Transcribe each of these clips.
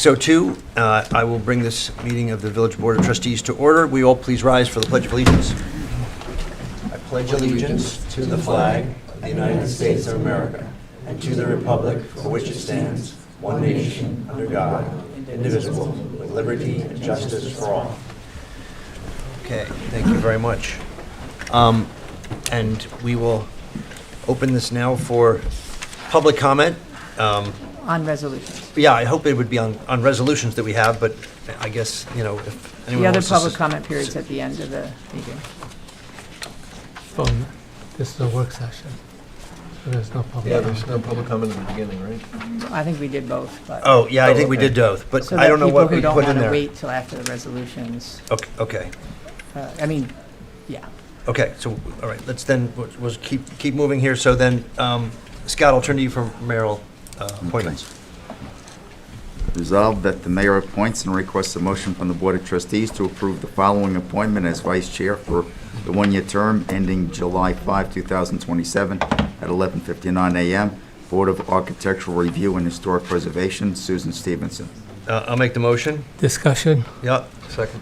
6:02. I will bring this meeting of the Village Board of Trustees to order. We all please rise for the Pledge of Allegiance. I pledge allegiance to the flag of the United States of America and to the republic for which it stands, one nation, under God, indivisible, with liberty and justice for all. Okay, thank you very much. And we will open this now for public comment. On resolutions. Yeah, I hope it would be on resolutions that we have, but I guess, you know, if anyone The other wants to... public comment period's at the end of the meeting. This is a work session, so there's no public. Yeah, there's no public comment in the beginning, right? I think we did both, but. Oh, yeah, I think we okay. did both, but So I don't know what we People put who in don't want to there. wait till after the resolutions, Okay, I mean, yeah. okay, so, all right, let's then, we'll keep moving here. So then, Scott, I'll turn to you for mayoral appointments. Resolved that the mayor appoints and requests a motion from the Board of Trustees to approve the following appointment as vice chair for the one-year term ending July 5, 2027 at 11:59 a.m. Board of Architectural Review and Historic Preservation, Susan Stevenson. I'll make the motion. Discussion. Yeah. Second.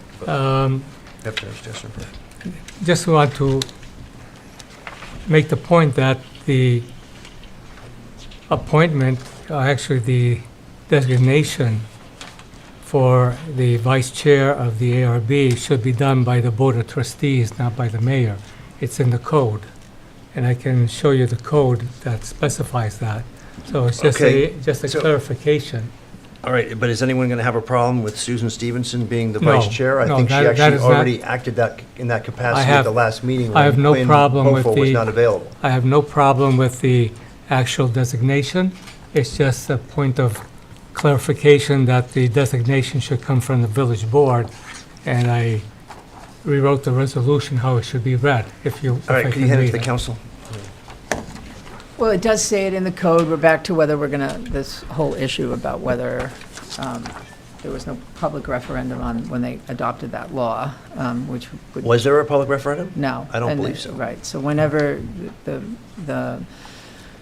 Just want to make the point that the appointment, actually the designation for the vice chair of the ARB should be done by the Board of Trustees, not by the mayor. It's in the code, and I can show you the code that specifies that. So it's just Okay, just a so- clarification. All right, but is anyone going to have a problem with Susan Stevenson being the No, vice chair? I no, think she that actually is not- already acted that in that capacity at have- the last meeting I have when no Quinn problem with Hopeful was the- not available. I have no problem with the actual designation. It's just a point of clarification that the designation should come from the village board, and I rewrote the resolution how it should be read, if you, if All I right, can can you hand it read to the it. council? Well, it does say it in the code. We're back to whether we're gonna, this whole issue about whether there was no public referendum on when they adopted that law, which would. Was there a public referendum? No. I don't And believe so. Right, so whenever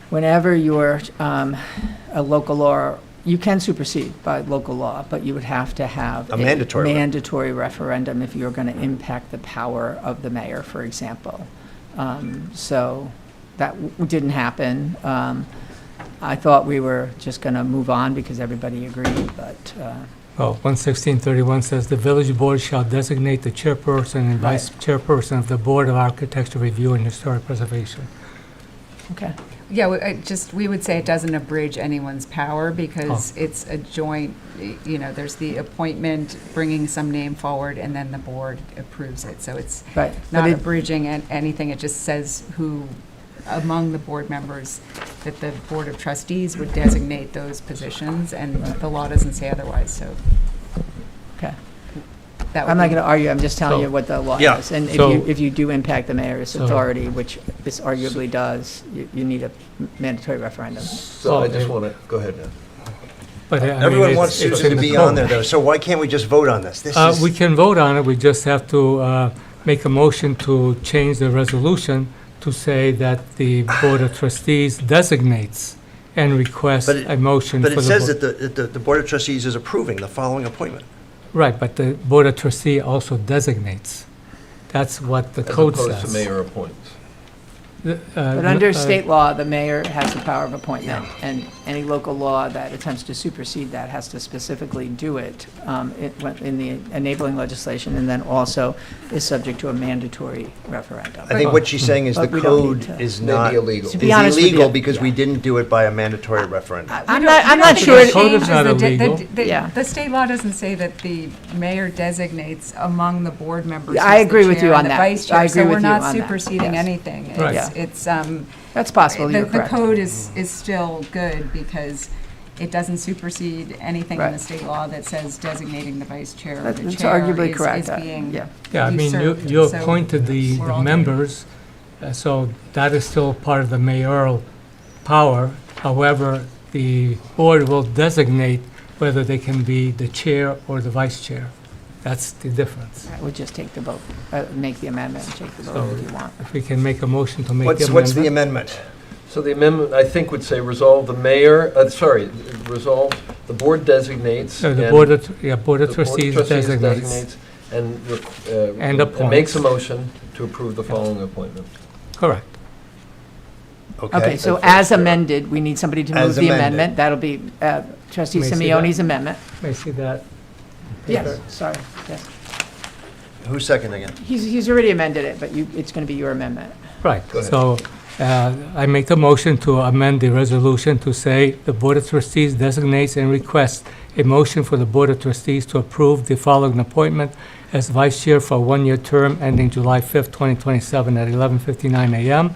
whenever you're a local law, you can supersede by local law, but you would have to have A mandatory mandatory referendum if you're going to impact the power of the mayor, for example. So that didn't happen. I thought we were just going to move on because everybody agreed, but, Well, 11631 says, "The village board shall designate the chairperson and vice chairperson of the Board of Architectural Review and Historic Preservation." okay. Yeah, we would say it doesn't abridge anyone's power because it's a joint, you know, there's the appointment, bringing some name forward, and then the board approves it. So it's Right. not But abridging anything. It just says who, among the board members, that the Board of Trustees would designate those positions, and the law doesn't say otherwise, so Okay. that would I'm not be- going to argue, I'm just telling So- you what the law Yeah. is. And So- if you do impact the mayor's So- authority, which this arguably does, you need a mandatory referendum. So I just want to, go ahead now. But I mean, Everyone it's- wants it's Susan in to the be on code. there, though, so why can't we just vote on this? We can vote on it, we just have to make a motion to change the resolution to say that the Board of Trustees designates and requests But it- a motion for But the... it says board- that the Board of Trustees is approving the following appointment. Right, but the Board of Trustee also designates. That's what the code As opposed to says. mayor appoints. But under state law, the mayor has the power of appointment, and any local law that attempts to supersede that has to specifically do it in the enabling legislation, and then also is subject to a mandatory referendum. I think what she's saying is the But we don't code need to- is Maybe not, illegal. To be honest with illegal you, because we yeah. didn't do it by a mandatory referendum. I'm not sure. The code is not illegal. Yeah. The state law doesn't say that the mayor designates among the board members. Yeah, I who's the agree with chair you and on the that. vice chair, I agree so with we're you not on that, superseding yes. anything. Right. It's That's possible, you're the correct. code is still good because it doesn't supersede anything in the Right. state law that says designating the vice chair or the That's chair arguably is correct. being Yeah. Yeah, I mean, you usurped, you so appointed the we're all good. members, so that is still part of the mayoral power. However, the board will designate whether they can be the chair or the vice chair. That's the difference. I would just take the vote, make the amendment, and take the vote So- if you want. If we can make a motion to make the What's the amendment. amendment? So the amendment, I think, would say resolve the mayor, resolve The board designates. The and Board of, yeah, Board of the Board of Trustees designates. And And and makes a appoints. motion to approve the following appointment. Correct. Okay, so That's as fair. amended, we need somebody to move As the amended. amendment. That'll be trustee May I see Simeone's that? amendment. May I see that? Yes, sorry, yes. Who's seconding it? He's already amended it, but it's going to be your amendment. Right. Go ahead. So I make the motion to amend the resolution to say the Board of Trustees designates and requests a motion for the Board of Trustees to approve the following appointment as Vice Chair for a one-year term ending July 5th, 2027 at 11:59 a.m.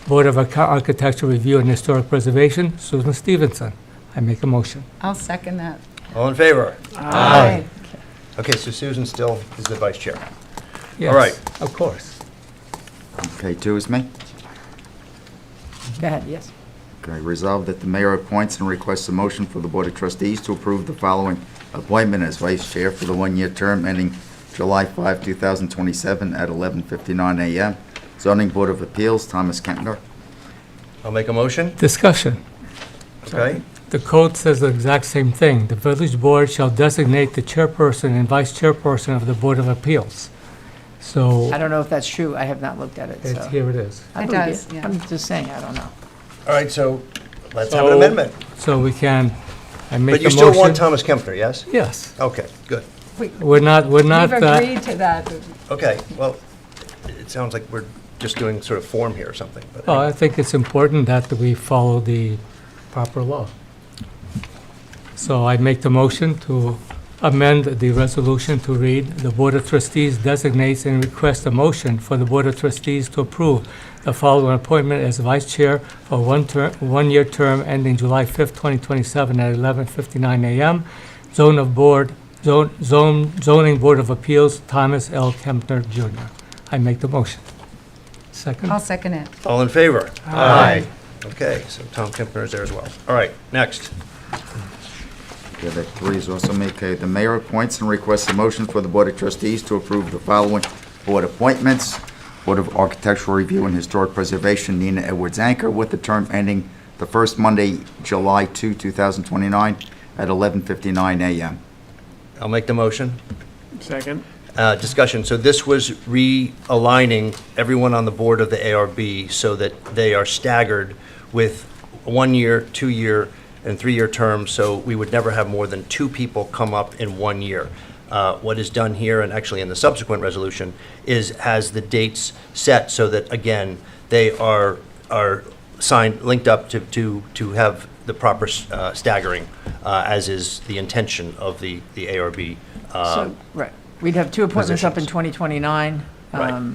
Board of Architectural Review and Historic Preservation, Susan Stevenson. I make a motion. I'll second that. All in favor? Aye. Okay, so Susan still is the vice chair. Yes, right. of course. Okay, two is me. Go ahead, yes. Okay, resolved that the mayor appoints and requests a motion for the Board of Trustees to approve the following appointment as vice chair for the one-year term ending July 5, 2027 at 11:59 a.m. Zoning Board of Appeals, Thomas Kempner. I'll make a motion, Discussion. okay? The code says the exact same thing. The village board shall designate the chairperson and vice chairperson of the Board of Appeals. So I don't know if that's true. I have not looked at it, so. here it is. I It believe does, you. yeah. I'm just saying, I don't know. All right, so let's have an So- amendment. So we can, I make But a you motion. still want Thomas Kempner, yes? Yes. Okay, good. We're not, We've uh, agreed to that. Okay, well, it sounds like we're just doing sort of form here or something, but well, I think it's important that we follow the proper law. So I make the motion to amend the resolution to read, the Board of Trustees designates and requests a motion for the Board of Trustees to approve the following appointment as vice chair for one-year term ending July 5th, 2027 at 11:59 a.m. Zoning Board of Appeals, Thomas L. Kempner Jr. I make the motion. Second? I'll second it. all in favor? Aye. Okay, so Tom Kempner is there as well. All right, next. Okay, that three is also me. Okay, the mayor appoints and requests a motion for the Board of Trustees to approve the following board appointments. Board of Architectural Review and Historic Preservation, Nina Edwards Anchor, with the term ending the first Monday, July 2, 2029, at 11:59 a.m. I'll make the motion. Second. Discussion, so this was realigning everyone on the board of the ARB so that they are staggered with 1 year, 2 year, and 3 year terms, so we would never have more than 2 people come up in 1 year. What is done here, and actually in the subsequent resolution, has the dates set so that, again, they are signed, linked up to have the proper staggering, as is the intention of the ARB. So, right, we'd have 2 appointments up in positions. 2029, Right.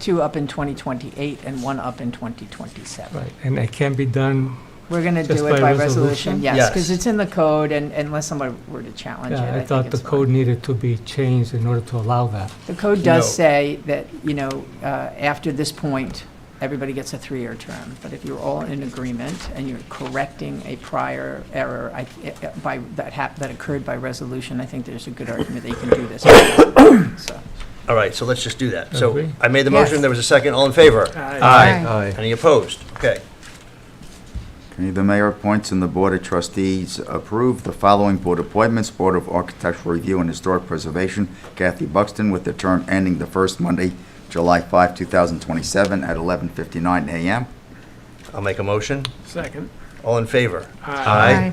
2 up in 2028, and 1 up in 2027. Right, and it can be done, We're going to Just do by it by resolution? resolution, yes, Yes. because it's in the code, and unless somebody were to challenge it, yeah, I think thought the it's code fine. needed to be changed in order to allow that. The code does No. say that, after this point, everybody gets a 3-year term. But if you're all in agreement and you're correcting a prior error that occurred by resolution, I think there's a good argument that you can do this. So, All right, so let's just do that. So Agree. I made the Yes. motion, there was a second, all in favor? Aye. Aye. Any opposed? Okay. Okay, the mayor appoints and the Board of Trustees approve the following board appointments. Board of Architectural Review and Historic Preservation, Kathy Buxton, with the term ending the first Monday, July 5, 2027, at 11:59 a.m. I'll make a motion. Second. All in favor? Aye.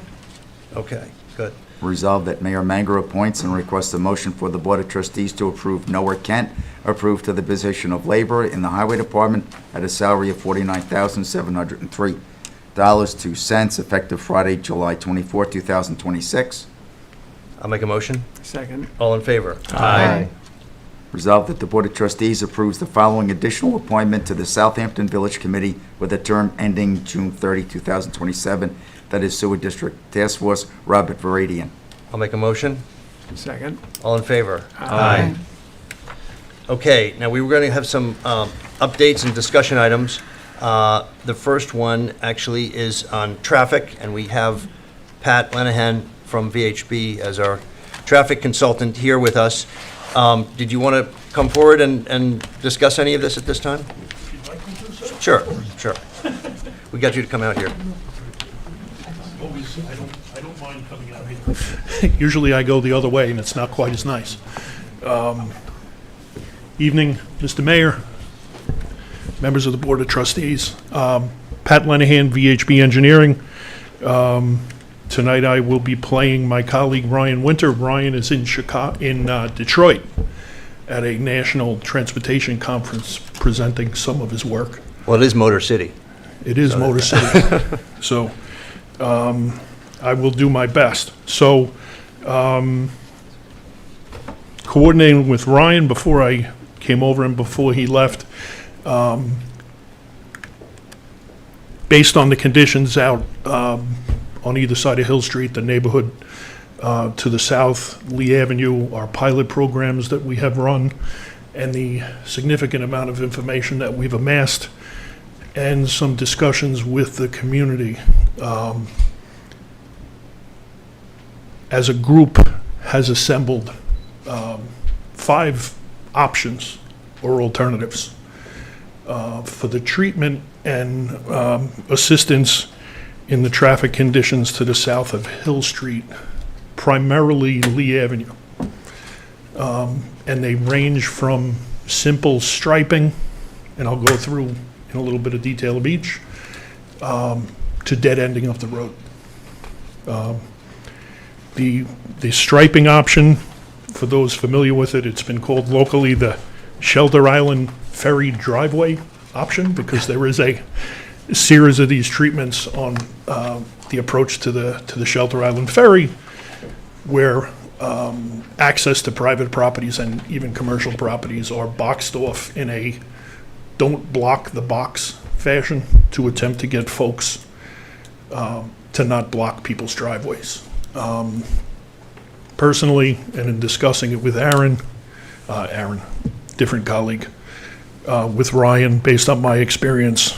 Okay, good. Resolved that Mayor Manger appoints and requests a motion for the Board of Trustees to approve Noah Kent, approved to the position of laborer in the Highway Department at a salary of $49,703.02, effective Friday, July 24, 2026. I'll make a motion. Second. All in favor? Aye. Resolved that the Board of Trustees approves the following additional appointment to the Southampton Village Committee with a term ending June 30, 2027. That is Sewer District Task Force, Robert Varadian. I'll make a motion. Second. All in favor? Aye. Okay, now we were going to have some updates and discussion items. The first one actually is on traffic, and we have Pat Lenahan from VHB as our traffic consultant here with us. Did you want to come forward and discuss any of this at this time? Sure, sure. We got you to come out here. I don't mind coming out here. Usually I go the other way, and it's not quite as nice. Evening, Mr. Mayor, members of the Board of Trustees. Pat Lenahan, VHB Engineering. Tonight I will be playing my colleague Ryan Winter. Ryan is in Detroit at a national transportation conference presenting some of his work. Well, it is Motor City. It is Motor City. So I will do my best. So coordinating with Ryan before I came over and before he left, based on the conditions out on either side of Hill Street, the neighborhood to the south, Lee Avenue, our pilot programs that we have run, and the significant amount of information that we've amassed, and some discussions with the community. As a group has assembled 5 options or alternatives for the treatment and assistance in the traffic conditions to the south of Hill Street, primarily Lee Avenue. And they range from simple striping, and I'll go through in a little bit of detail of each, to dead ending of the road. The striping option, for those familiar with it, it's been called locally the Shelter Island Ferry Driveway option, because there is a series of these treatments on the approach to the Shelter Island Ferry, where access to private properties and even commercial properties are boxed off in a don't block the box fashion to attempt to get folks to not block people's driveways. Personally, and in discussing it with Aaron, different colleague, with Ryan, based on my experience,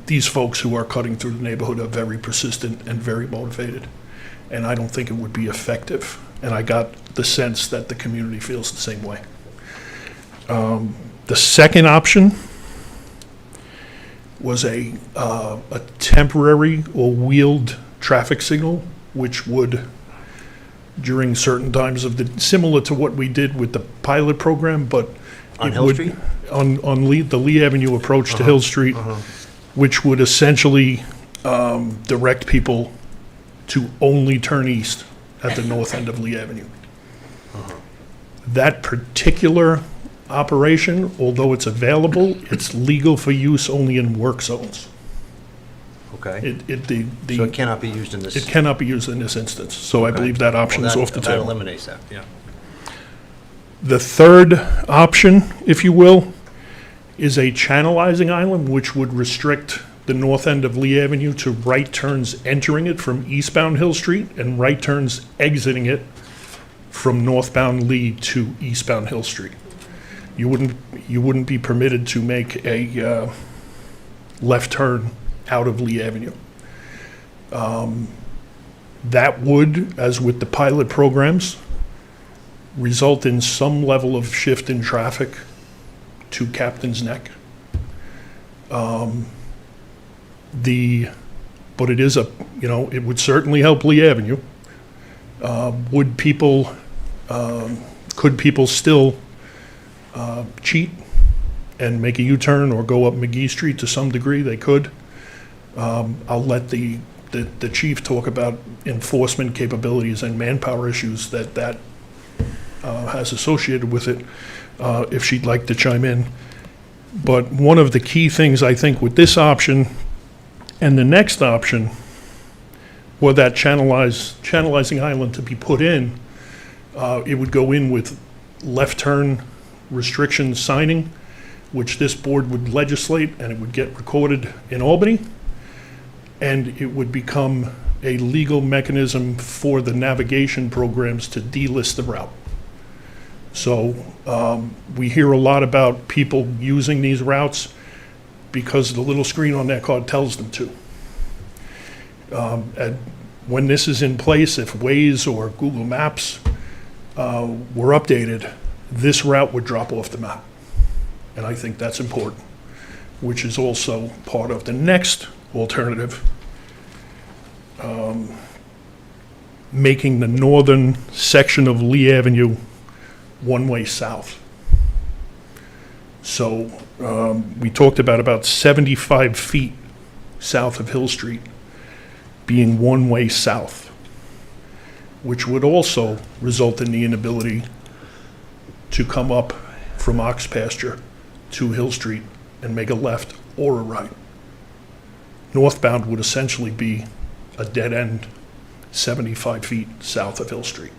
these folks who are cutting through the neighborhood are very persistent and very motivated, and I don't think it would be effective. And I got the sense that the community feels the same way. The second option was a temporary or wheeled traffic signal, which would, during certain times of similar to what we did with the pilot program, but On it Hill would- Street? On the Lee Avenue approach to Hill Street, which would essentially direct people to only turn east at the north end of Lee Avenue. That particular operation, although it's available, it's legal for use only in work zones. Okay. The So it cannot be used in this? It cannot be used in this instance, so I believe that option is off the That table. eliminates that, yeah. The third option, if you will, is a channelizing island, which would restrict the north end of Lee Avenue to right turns entering it from eastbound Hill Street and right turns exiting it from northbound Lee to eastbound Hill Street. You wouldn't be permitted to make a left turn out of Lee Avenue. That would, as with the pilot programs, result in some level of shift in traffic to Captain's Neck. But it is it would certainly help Lee Avenue. Could people still cheat and make a U-turn or go up McGee Street to some degree? They could. I'll let the chief talk about enforcement capabilities and manpower issues that has associated with it, if she'd like to chime in. But one of the key things, I think, with this option and the next option, were that channelizing island to be put in, it would go in with left turn restriction signing, which this board would legislate, and it would get recorded in Albany, and it would become a legal mechanism for the navigation programs to delist the route. So we hear a lot about people using these routes because the little screen on that card tells them to. And when this is in place, if Waze or Google Maps were updated, this route would drop off the map. And I think that's important, which is also part of the next alternative. making the northern section of Lee Avenue one-way south. So we talked about 75 feet south of Hill Street being one-way south, which would also result in the inability to come up from Ox Pasture to Hill Street and make a left or a right. Northbound would essentially be a dead end 75 feet south of Hill Street.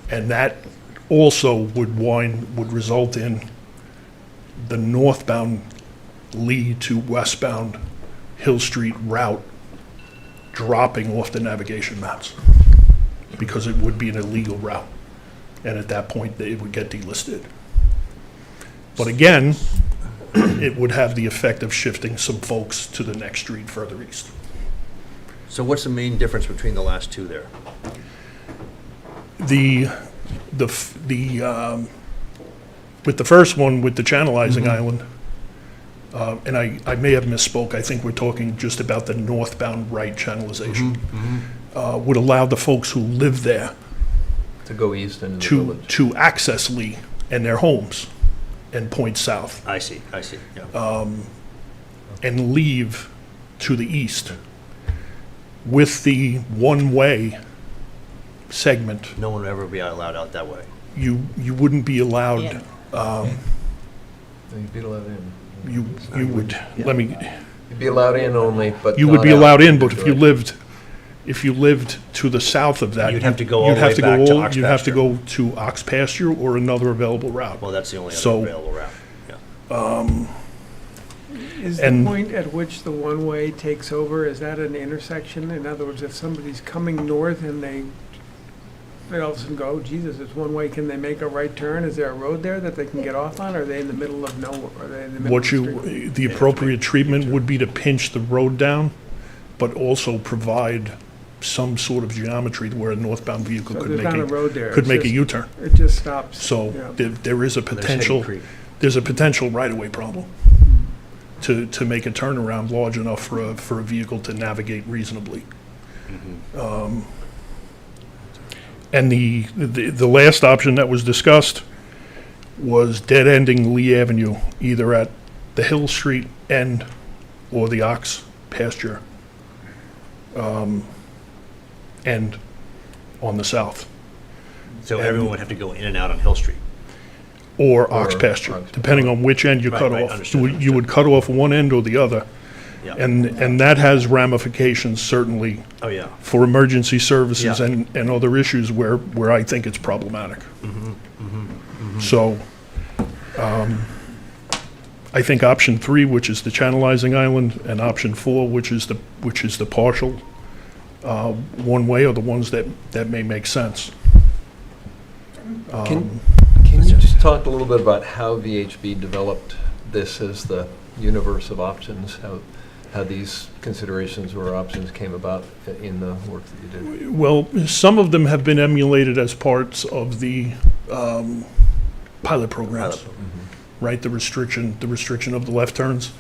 And that also would result in the northbound Lee to westbound Hill Street route dropping off the navigation maps because it would be an illegal route. And at that point, it would get delisted. But again, it would have the effect of shifting some folks to the next street further east. So what's the main difference between the last two there? With the first one, with the channelizing island, and I may have misspoke, I think we're talking just about the northbound right channelization, would allow the folks who live there To go east into the to, village. to access Lee and their homes and point south I see, yeah. and leave to the east. With the one-way segment, No one would ever be allowed out that way. you wouldn't be allowed, You'd be allowed in. you would, let me, You'd be allowed in only, but you would not be out. allowed in, but if you lived to the south of that. You'd have to go all you'd the have way to back go to all- Ox You'd have to Pasture. go to Ox Pasture or another available route. Well, that's the only other So- available route, yeah. Is the And- point at which the one-way takes over, is that an intersection? In other words, if somebody's coming north and they all of a sudden go, oh, Jesus, it's one-way, can they make a right turn? Is there a road there that they can get off on? Or are they in the middle of nowhere? Are they in the middle of What the street? you, the appropriate treatment would be to pinch the road down, but also provide some sort of geometry where a northbound vehicle So could there's make not a road there. could It's make a just- U-turn. It just stops. So Yeah. there is a potential, there's a potential right-of-way problem to make a turnaround large enough for a vehicle to navigate reasonably. And the last option that was discussed was dead-ending Lee Avenue, either at the Hill Street end or the Ox Pasture end on the south, So everyone would have to go in and out on Hill Street. or Ox Or Pasture, Ox- depending on which end you Right, cut right, off. understood, You would cut off one end or the other, Yeah. and that has ramifications certainly Oh, yeah. for emergency services Yeah. and other issues where I think it's problematic. So, I think option 3, which is the channelizing island, and option 4, which is the partial one-way, are the ones that may make sense. Can you just talk a little bit about how VHB developed this as the universe of options? How these considerations or options came about in the work that you did? Well, some of them have been emulated as parts of the pilot programs. Right, the restriction of the left turns.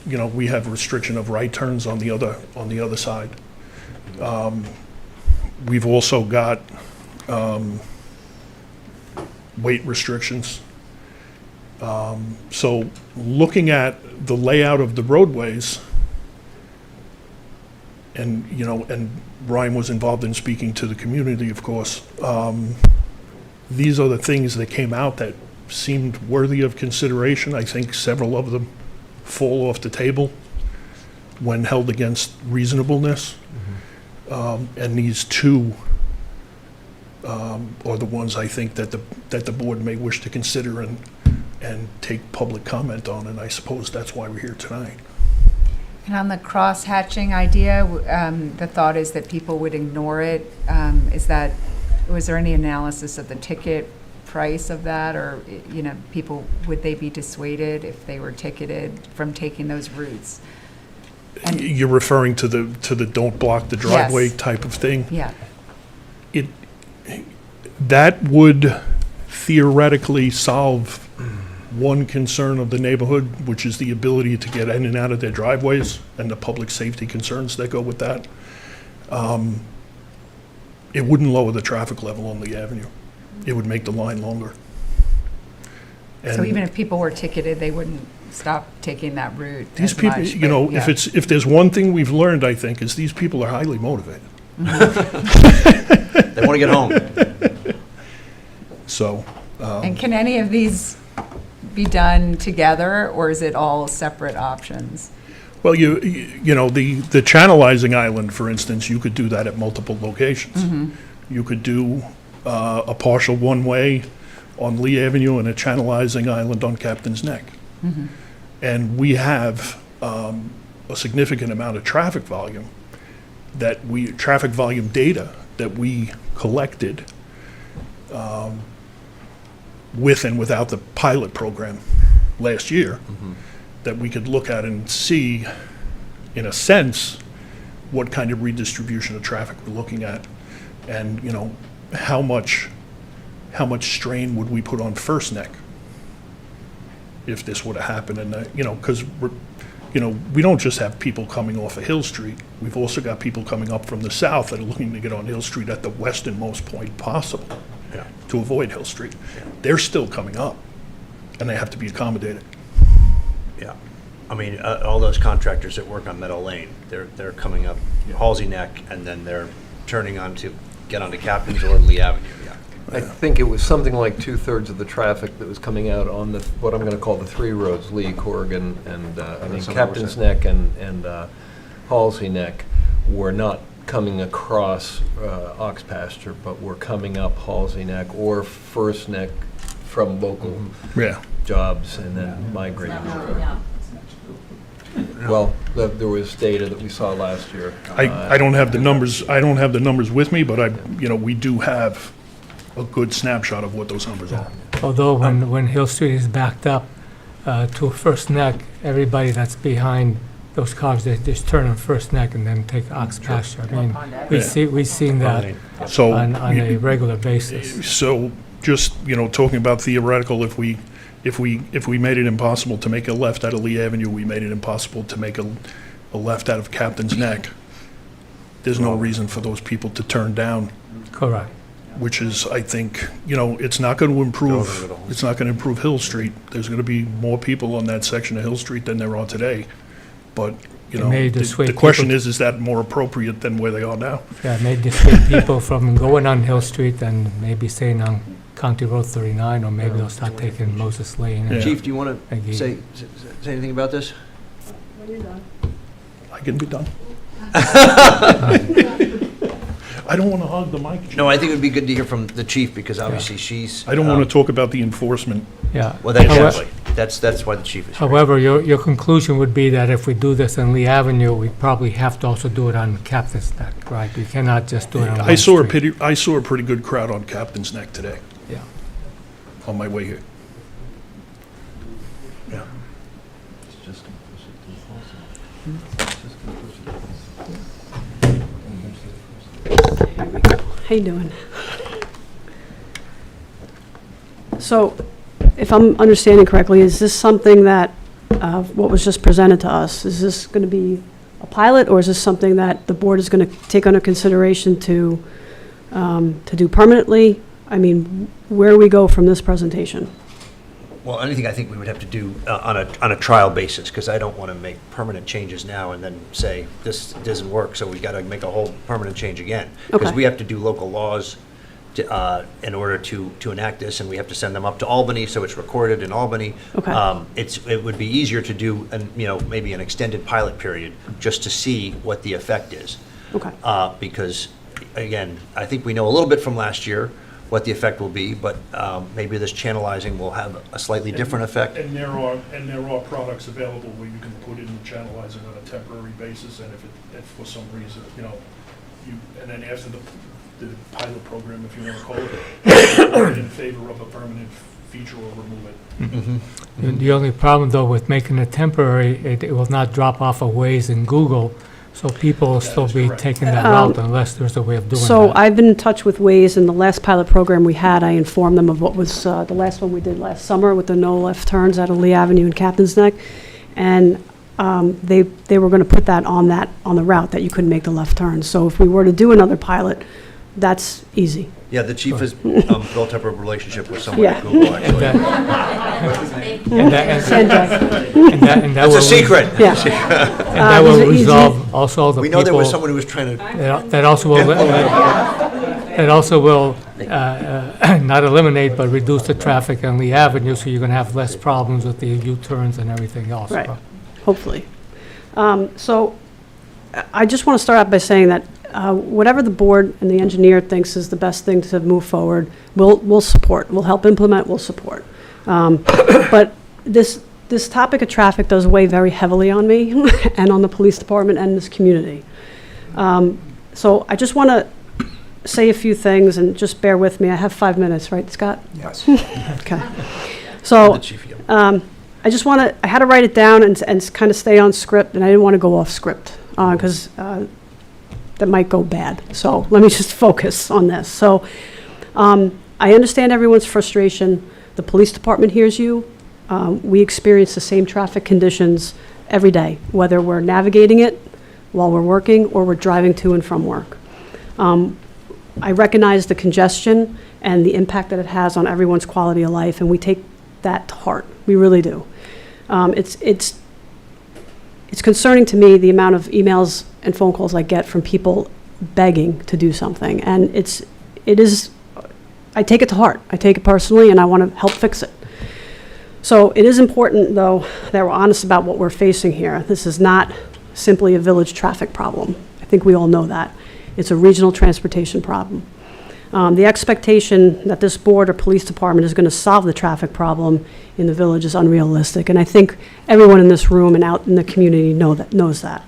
You know, we have restriction of right turns on the other side. We've also got weight restrictions. So looking at the layout of the roadways, and, you know, and Ryan was involved in speaking to the community, of course, these are the things that came out that seemed worthy of consideration. I think several of them fall off the table when held against reasonableness. And these two are the ones I think that the board may wish to consider and take public comment on, and I suppose that's why we're here tonight. And on the cross-hatching idea, the thought is that people would ignore it. Was there any analysis of the ticket price of that, or, you know, would they be dissuaded if they were ticketed from taking those routes? And- You're referring to the don't block the driveway Yes. type of thing? Yeah, That would theoretically solve one concern of the neighborhood, which is the ability to get in and out of their driveways and the public safety concerns that go with that. it wouldn't lower the traffic level on Lee Avenue. It would make the line longer. So And even if people were ticketed, they wouldn't stop taking that route these as people, much, you know, but, if yeah. if there's one thing we've learned, I think, is these people are highly motivated. They want to get home. So, And can any of these be done together, or is it all separate options? well, you know, the channelizing island, for instance, you could do that at multiple locations. You could do a partial one-way on Lee Avenue and a channelizing island on Captain's Neck. And we have a significant amount of traffic volume traffic volume data that we collected with and without the pilot program last year, that we could look at and see, in a sense, what kind of redistribution of traffic we're looking at, and, you know, how much strain would we put on First Neck if this were to happen. And, you know, because we don't just have people coming off of Hill Street. We've also got people coming up from the south that are looking to get on Hill Street at the westernmost point possible to avoid Hill Street. They're still coming up, and they have to be accommodated. Yeah. I mean, all those contractors that work on Meadow Lane, they're coming up Halsey Neck, and then they're turning on to get onto Captain's or Lee Avenue, yeah. I think it was something like 2/3 of the traffic that was coming out on what I'm going to call the three roads, Lee, Corrigan, and, Captain's Neck and Halsey Neck, were not coming across Ox Pasture, but were coming up Halsey Neck or First Neck from local Yeah. jobs and then migrating. Well, there was data that we saw last year. I don't have the numbers, with me, but we do have a good snapshot of what those numbers are. Although when Hill Street is backed up to First Neck, everybody that's behind those cars, they just turn on First Neck and then take Ox Pasture. I mean, we've seen that So, on a regular basis. so just, talking about theoretical, if we made it impossible to make a left out of Lee Avenue, we made it impossible to make a left out of Captain's Neck, there's no reason for those people to turn down, Correct. which is, I think, it's not going to improve Hill Street. There's going to be more people on that section of Hill Street than there are today. But, It may dissuade the question people- is that more appropriate than where they are now? Yeah, it may dissuade people from going on Hill Street and maybe staying on County Road 39, or maybe they'll start taking Moses Lane. Yeah. Chief, do you want to Again. say anything about this? I can be done. I don't want to hog the mic, Chief. No, I think it would be good to hear from the chief, because obviously she's... I don't want to talk about the enforcement. Yeah. Well, exactly. That's why the chief is here. However, your conclusion would be that if we do this on Lee Avenue, we probably have to also do it on Captain's Neck, right? We cannot just do it on I one saw street. I saw a pretty good crowd on Captain's Neck today, Yeah. on my way here. Yeah. How you doing? So, if I'm understanding correctly, is this something that, what was just presented to us, is this going to be a pilot, or is this something that the board is going to take under consideration to do permanently? I mean, where do we go from this presentation? Well, anything I think we would have to do on a trial basis, because I don't want to make permanent changes now and then say, this doesn't work, so we've got to make a whole permanent change again. Because Okay. we have to do local laws in order to enact this, and we have to send them up to Albany, so it's recorded in Albany. Okay. It would be easier to do, maybe an extended pilot period, just to see what the effect is. Okay. Because, again, I think we know a little bit from last year what the effect will be, but maybe this channelizing will have a slightly different effect. And there are products available where you can put in channelizing on a temporary basis, and if for some reason, and then after the pilot program, if you want to call it, in favor of a permanent feature or remove it. The only problem, though, with making it temporary, it will not drop off of Waze and Google, so people will still is be correct. taking that route unless there's a way of doing that. So I've been in touch with Waze, and the last pilot program we had, I informed them of what was the last one we did last summer with the no left turns out of Lee Avenue and Captain's Neck. And they were going to put that on the route, that you couldn't make the left turn. So if we were to do another pilot, that's easy. Yeah, the chief has built up a relationship with someone at Yeah. Google, And actually. that That's a secret. Yeah. And that these will are easy. resolve also the people. We know there was someone who was trying to, That also will not eliminate, but reduce the traffic on Lee Avenue, so you're going to have less problems with the U-turns and everything else. Right. Hopefully. So I just want to start out by saying that whatever the board and the engineer thinks is the best thing to move forward, we'll support. We'll help implement, we'll support. But this topic of traffic does weigh very heavily on me and on the police department and this community. So I just want to say a few things, and just bear with me. I have 5 minutes, right, Scott? Yes. Okay. So the chief, yeah. I just want to, I had to write it down and kind of stay on script, and I didn't want to go off script because that might go bad. So let me just focus on this. So I understand everyone's frustration. The police department hears you. We experience the same traffic conditions every day, whether we're navigating it while we're working or we're driving to and from work. I recognize the congestion and the impact that it has on everyone's quality of life, and we take that to heart. We really do. It's concerning to me, the amount of emails and phone calls I get from people begging to do something, and it is, I take it to heart. I take it personally, and I want to help fix it. So it is important, though, that we're honest about what we're facing here. This is not simply a village traffic problem. I think we all know that. It's a regional transportation problem. The expectation that this board or police department is going to solve the traffic problem in the village is unrealistic, and I think everyone in this room and out in the community knows that.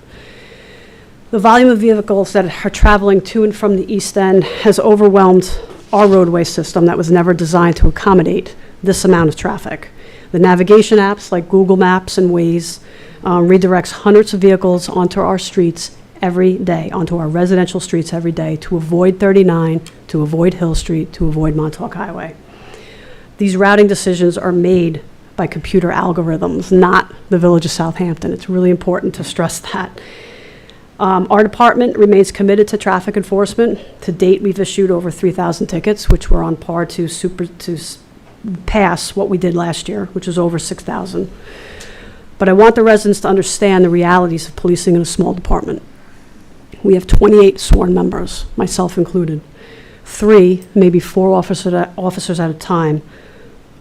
The volume of vehicles that are traveling to and from the East End has overwhelmed our roadway system that was never designed to accommodate this amount of traffic. The navigation apps like Google Maps and Waze redirects hundreds of vehicles onto our streets every day, onto our residential streets every day, to avoid 39, to avoid Hill Street, to avoid Montauk Highway. These routing decisions are made by computer algorithms, not the Village of Southampton. It's really important to stress that. Our department remains committed to traffic enforcement. To date, we've issued over 3,000 tickets, which we're on par to pass what we did last year, which was over 6,000. But I want the residents to understand the realities of policing in a small department. We have 28 sworn members, myself included. 3, maybe 4 officers at a time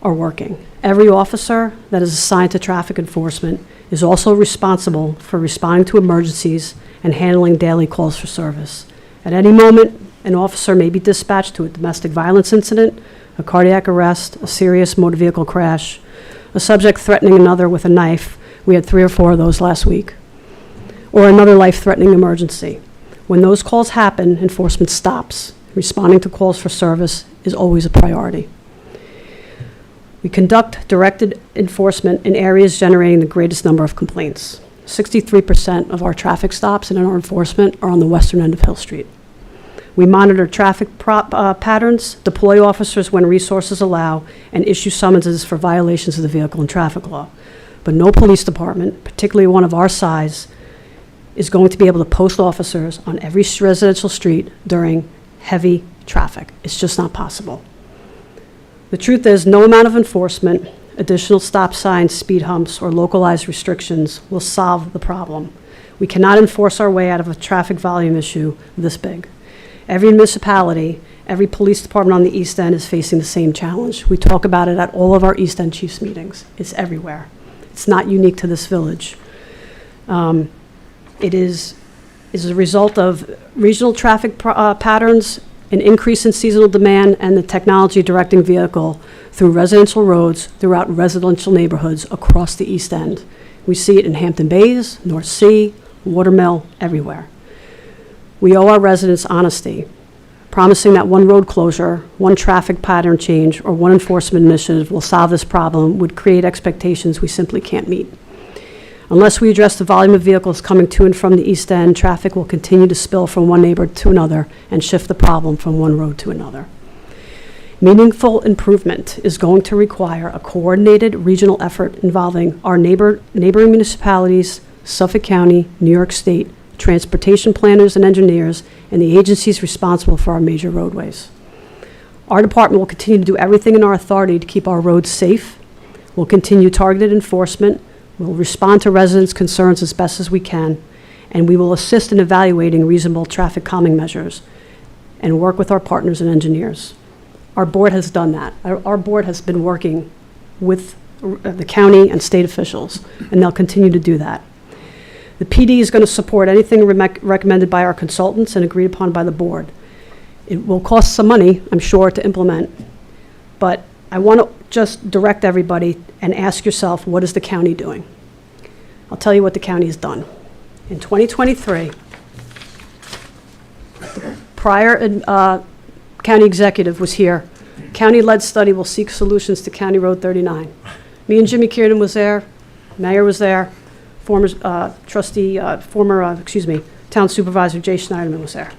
are working. Every officer that is assigned to traffic enforcement is also responsible for responding to emergencies and handling daily calls for service. At any moment, an officer may be dispatched to a domestic violence incident, a cardiac arrest, a serious motor vehicle crash, a subject threatening another with a knife. We had 3 or 4 of those last week. Or another life-threatening emergency. When those calls happen, enforcement stops. Responding to calls for service is always a priority. We conduct directed enforcement in areas generating the greatest number of complaints. 63% of our traffic stops and our enforcement are on the western end of Hill Street. We monitor traffic patterns, deploy officers when resources allow, and issue summonses for violations of the vehicle and traffic law. But no police department, particularly one of our size, is going to be able to post officers on every residential street during heavy traffic. It's just not possible. The truth is, no amount of enforcement, additional stop signs, speed humps, or localized restrictions will solve the problem. We cannot enforce our way out of a traffic volume issue this big. Every municipality, every police department on the East End is facing the same challenge. We talk about it at all of our East End Chiefs meetings. It's everywhere. It's not unique to this village. It is a result of regional traffic patterns, an increase in seasonal demand, and the technology directing vehicle through residential roads throughout residential neighborhoods across the East End. We see it in Hampton Bays, North Sea, Watermill, everywhere. We owe our residents honesty. Promising that one road closure, one traffic pattern change, or one enforcement initiative will solve this problem would create expectations we simply can't meet. Unless we address the volume of vehicles coming to and from the East End, traffic will continue to spill from one neighborhood to another and shift the problem from one road to another. Meaningful improvement is going to require a coordinated regional effort involving our neighboring municipalities, Suffolk County, New York State, transportation planners and engineers, and the agencies responsible for our major roadways. Our department will continue to do everything in our authority to keep our roads safe. We'll continue targeted enforcement. We'll respond to residents' concerns as best as we can, and we will assist in evaluating reasonable traffic calming measures and work with our partners and engineers. Our board has done that. Our board has been working with the county and state officials, and they'll continue to do that. The PD is going to support anything recommended by our consultants and agreed upon by the board. It will cost some money, I'm sure, to implement, but I want to just direct everybody and ask yourself, what is the county doing? I'll tell you what the county has done. In 2023, the prior county executive was here. County-led study will seek solutions to County Road 39. Me and Jimmy Kiernan was there, mayor was there, former town supervisor Jay Schneiderman was there.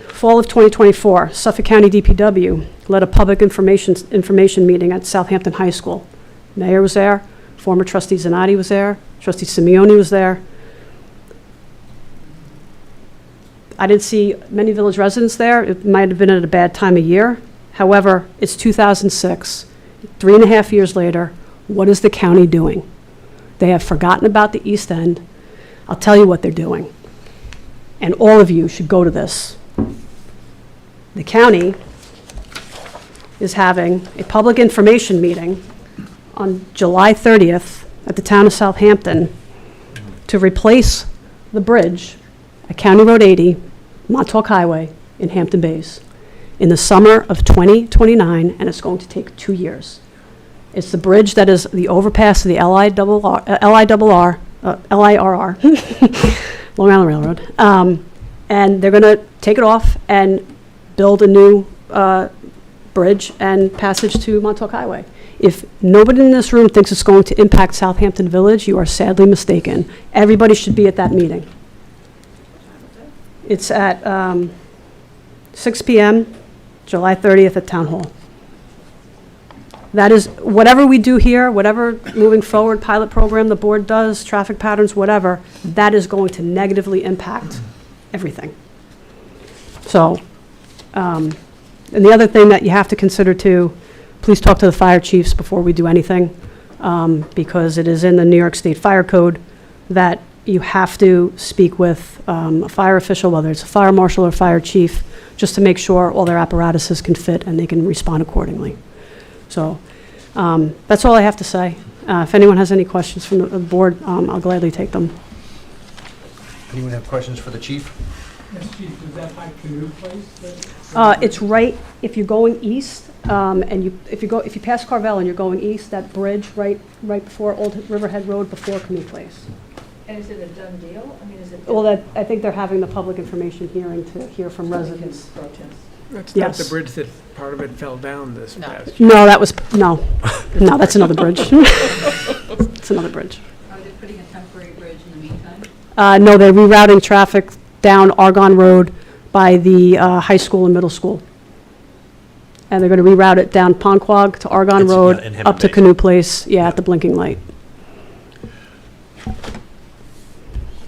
Fall of 2024, Suffolk County DPW led a public information meeting at Southampton High School. Mayor was there, former trustee Zanatti was there, trustee Simeone was there. I didn't see many village residents there. It might have been at a bad time of year. However, it's 2006, 3.5 years later. What is the county doing? They have forgotten about the East End. I'll tell you what they're doing. And all of you should go to this. The county is having a public information meeting on July 30th at the town of Southampton to replace the bridge at County Road 80, Montauk Highway in Hampton Bays in the summer of 2029, and it's going to take 2 years. It's the bridge that is the overpass of the LIRR, Long Island Railroad. And they're going to take it off and build a new bridge and passage to Montauk Highway. If nobody in this room thinks it's going to impact Southampton Village, you are sadly mistaken. Everybody should be at that meeting. It's at 6 p.m., July 30th at Town Hall. That is, whatever we do here, whatever moving forward pilot program the board does, traffic patterns, whatever, that is going to negatively impact everything. So, and the other thing that you have to consider too, please talk to the fire chiefs before we do anything, because it is in the New York State Fire Code that you have to speak with a fire official, whether it's a fire marshal or fire chief, just to make sure all their apparatuses can fit and they can respond accordingly. So that's all I have to say. If anyone has any questions from the board, I'll gladly take them. Anyone have questions for the chief? Yes, Chief, is that by Canoe Place? It's right, if you're going east, and if you pass Carvel and you're going east, that bridge right before Old Riverhead Road before Canoe Place. And is it a done deal? I mean, is it? Well, I think they're having the public information hearing to hear from residents. That's not the Yes. bridge that part of it fell down this No. past year. No, that's another bridge. It's another bridge. Are they putting a temporary bridge in the meantime? No, they're rerouting traffic down Argonne Road by the high school and middle school. And they're going to reroute it down Ponquag to Argonne It's, Road, yeah, in Hampton up to Bays. Canoe Place, at the blinking light.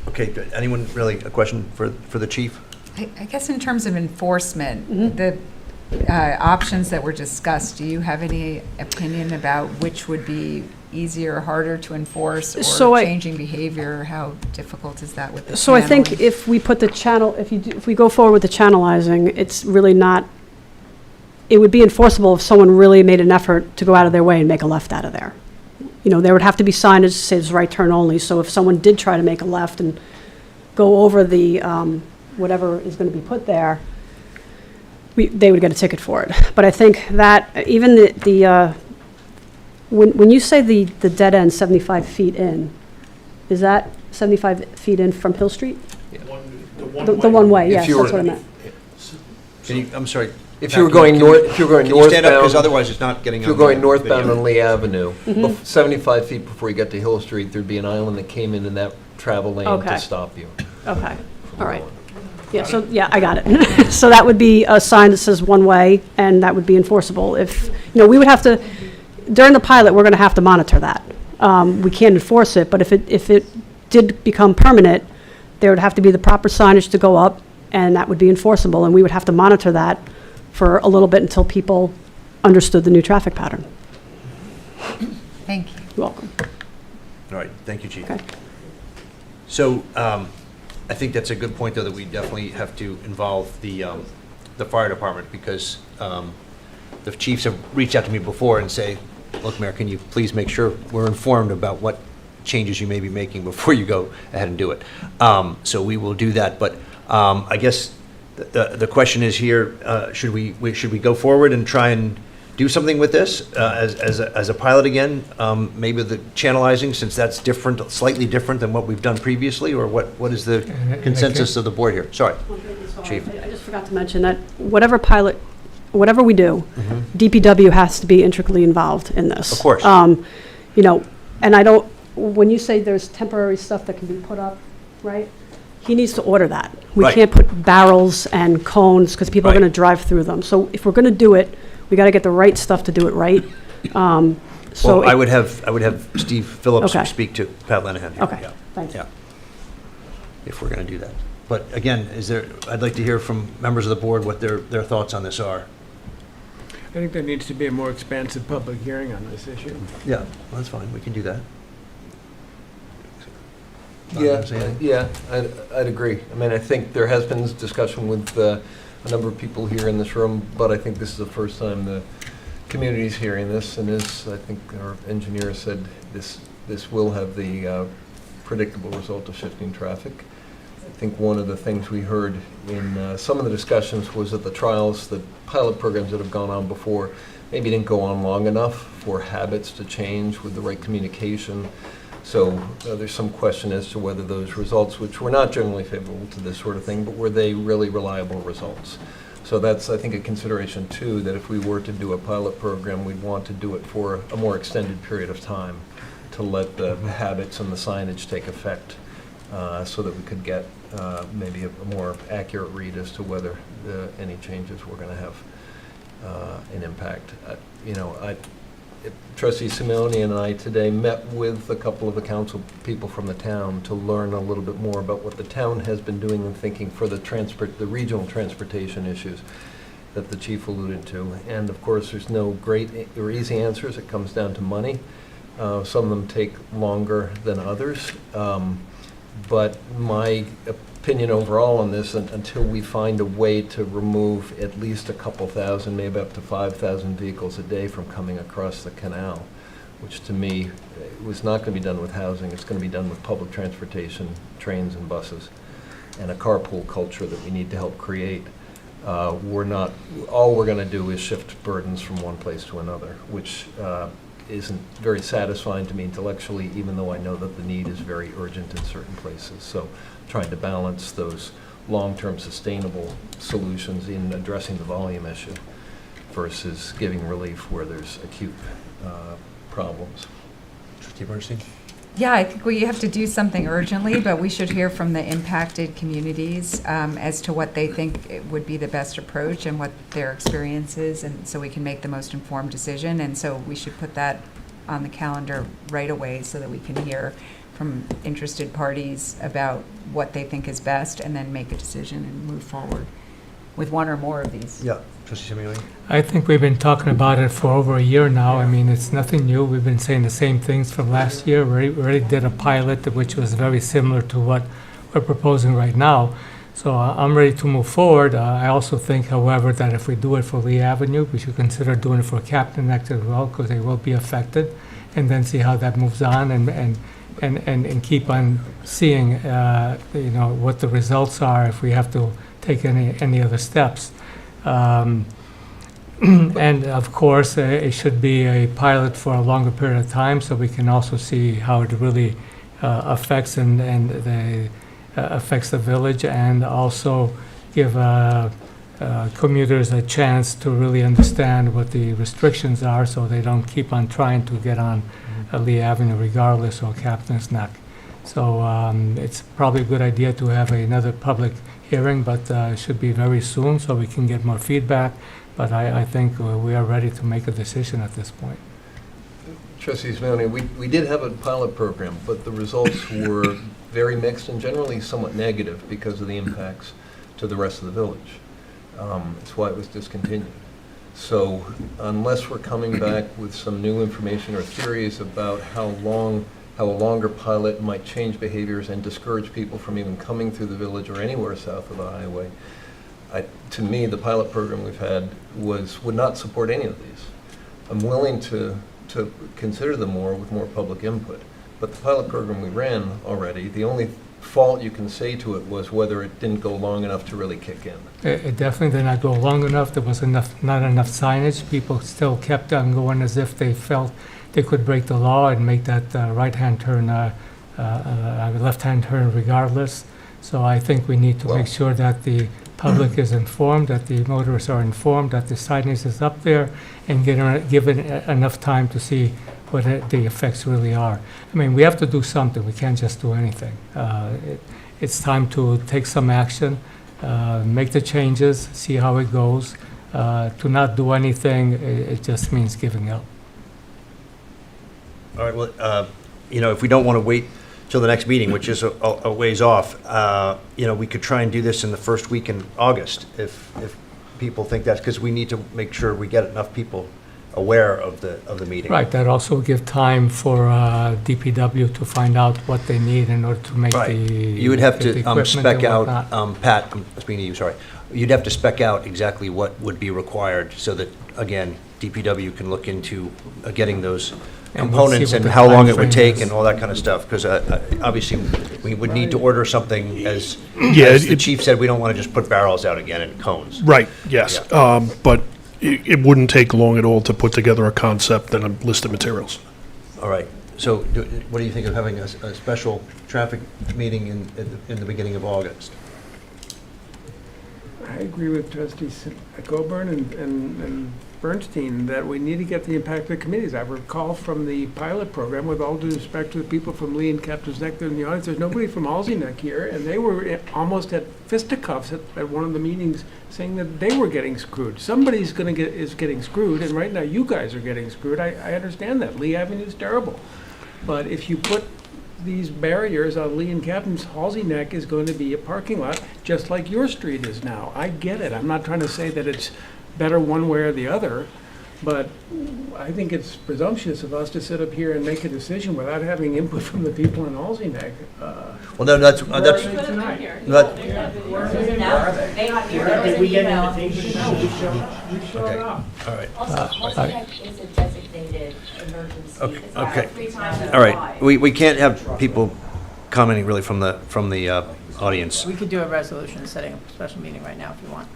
Okay, good. Anyone really, a question for the chief? I guess in terms of enforcement, the options that were discussed, do you have any opinion about which would be easier or harder to enforce, So or changing behavior? How difficult is that with the So I think channeling? if we put the channel, if we go forward with the channelizing, it's really not, it would be enforceable if someone really made an effort to go out of their way and make a left out of there. You know, there would have to be signage that says right turn only, so if someone did try to make a left and go over the, whatever is going to be put there, they would get a ticket for it. But I think that even when you say the dead end 75 feet in, is that 75 feet in from Hill Street? The one way, If yes, you that's were- what I meant. I'm sorry. If you were going north, Can you stand up, because otherwise it's not getting If on you're going the northbound video. on Lee Avenue, Mhm. 75 feet before you get to Hill Street, there'd be an island that came in that travel lane Okay. to stop you. Okay, all right. Yeah, so, yeah, I got it. So that would be a sign that says one way, and that would be enforceable. If, we would have to, during the pilot, we're going to have to monitor that. we can't enforce it, but if it did become permanent, there would have to be the proper signage to go up, and that would be enforceable, and we would have to monitor that for a little bit until people understood the new traffic pattern. Thank you. You're welcome. All right, thank you, Chief. Okay. So I think that's a good point, though, that we definitely have to involve the fire department, because the chiefs have reached out to me before and say, look, Mayor, can you please make sure we're informed about what changes you may be making before you go ahead and do it. So we will do that, but I guess the question is here, should we go forward and try and do something with this as a pilot again? Maybe the channelizing, since that's different, slightly different than what we've done previously, or what is the consensus of the board here? Sorry, Chief. I just forgot to mention that whatever we do, DPW has to be intricately involved in this. Of course. You know, and when you say there's temporary stuff that can be put up, right? He needs to order that. We Right. can't put barrels and cones because people are Right. going to drive through them. So if we're going to do it, we got to get the right stuff to do it right. So Well, I would have Steve Phillips Okay. speak to Pat Lenahan here. Okay, Yeah. thanks. Yeah. If we're going to do that. But again, I'd like to hear from members of the board what their thoughts on this are. I think there needs to be a more expansive public hearing on this issue. Yeah, well, that's fine, we can do that. Yeah, I'd agree. I mean, I think there has been discussion with a number of people here in this room, but I think this is the first time the community's hearing this, and as I think our engineer said, this will have the predictable result of shifting traffic. I think one of the things we heard in some of the discussions was that the trials, the pilot programs that have gone on before, maybe didn't go on long enough for habits to change with the right communication. So there's some question as to whether those results, which were not generally favorable to this sort of thing, but were they really reliable results? So that's, I think, a consideration too, that if we were to do a pilot program, we'd want to do it for a more extended period of time to let the habits and the signage take effect, so that we could get maybe a more accurate read as to whether any changes were going to have an impact. Trustee Simeone and I today met with a couple of the council people from the town to learn a little bit more about what the town has been doing and thinking for the regional transportation issues that the chief alluded to. And of course, there's no great or easy answers. It comes down to money. Some of them take longer than others. But my opinion overall on this, until we find a way to remove at least a couple thousand, maybe up to 5,000 vehicles a day from coming across the canal, which to me was not going to be done with housing, it's going to be done with public transportation, trains and buses, and a carpool culture that we need to help create. All we're going to do is shift burdens from one place to another, which isn't very satisfying to me intellectually, even though I know that the need is very urgent in certain places. So trying to balance those long-term sustainable solutions in addressing the volume issue versus giving relief where there's acute problems. Trustee Bernstein? Yeah, I think we have to do something urgently, but we should hear from the impacted communities as to what they think it would be the best approach and what their experience is, and so we can make the most informed decision. And so we should put that on the calendar right away so that we can hear from interested parties about what they think is best, and then make a decision and move forward with one or more of these. Yeah, Trustee Simeone? I think we've been talking about it for over a year now. I mean, it's nothing new. We've been saying the same things from last year. We already did a pilot which was very similar to what we're proposing right now. So I'm ready to move forward. I also think, however, that if we do it for Lee Avenue, we should consider doing it for Captain Neck as well, because they will be affected, and then see how that moves on, and keep on seeing, what the results are if we have to take any other steps. And of course, it should be a pilot for a longer period of time, so we can also see how it really affects affects the village, and also give commuters a chance to really understand what the restrictions are, so they don't keep on trying to get on Lee Avenue regardless, or Captain's Neck. So it's probably a good idea to have another public hearing, but it should be very soon so we can get more feedback. But I think we are ready to make a decision at this point. Trustee Simeoni, we did have a pilot program, but the results were very mixed and generally somewhat negative because of the impacts to the rest of the village. That's why it was discontinued. So unless we're coming back with some new information or theories about how a longer pilot might change behaviors and discourage people from even coming through the village or anywhere south of the highway, to me, the pilot program we've had would not support any of these. I'm willing to consider them more with more public input. But the pilot program we ran already, the only fault you can say to it was whether it didn't go long enough to really kick in. It definitely did not go long enough. There was not enough signage. People still kept on going as if they felt they could break the law and make that right-hand turn, left-hand turn regardless. So I think we need to make sure that the public is informed, that the motorists are informed, that the signage is up there, and given enough time to see what the effects really are. I mean, we have to do something. We can't just do anything. It's time to take some action, make the changes, see how it goes. To not do anything, it just means giving up. All right, well, if we don't want to wait till the next meeting, which is a ways off, we could try and do this in the first week in August, if people think that's, because we need to make sure we get enough people aware of the meeting. Right, that also give time for DPW to find out what they need in order to make Right. You would have to spec out, Pat, I'm speaking to you, sorry. You'd have to spec out exactly what would be required so that, again, DPW can look into getting those And we'll see components what and the how long it would timeframe take is. and all that kind of stuff, because obviously, we would need to order something as Yeah, the chief said, we don't want to just put barrels out again in cones. Right, yes. But it wouldn't take long at all to put together a concept and a list of materials. All right, so what do you think of having a special traffic meeting in the beginning of August? I agree with trustees Coburn and Bernstein that we need to get the impact of the committees. I recall from the pilot program, with all due respect to the people from Lee and Captain's Neck in the audience, there's nobody from Halsey Neck here, and they were almost at fisticuffs at one of the meetings saying that they were getting screwed. Somebody's is getting screwed, and right now you guys are getting screwed. I understand that. Lee Avenue's terrible. But if you put these barriers on Lee and Captain's, Halsey Neck is going to be a parking lot, just like your street is now. I get it. I'm not trying to say that it's better one way or the other, but I think it's presumptuous of us to sit up here and make a decision without having input from the people in Halsey Neck. Well, no, that's, They could have been here. That- They're not here. There was an email. okay, all right. Also, Halsey Neck is a designated emergency. Okay, It's about okay. 3 times out All of right, 5. we can't have people commenting really from the audience. We could do a resolution setting a special meeting right now if you want.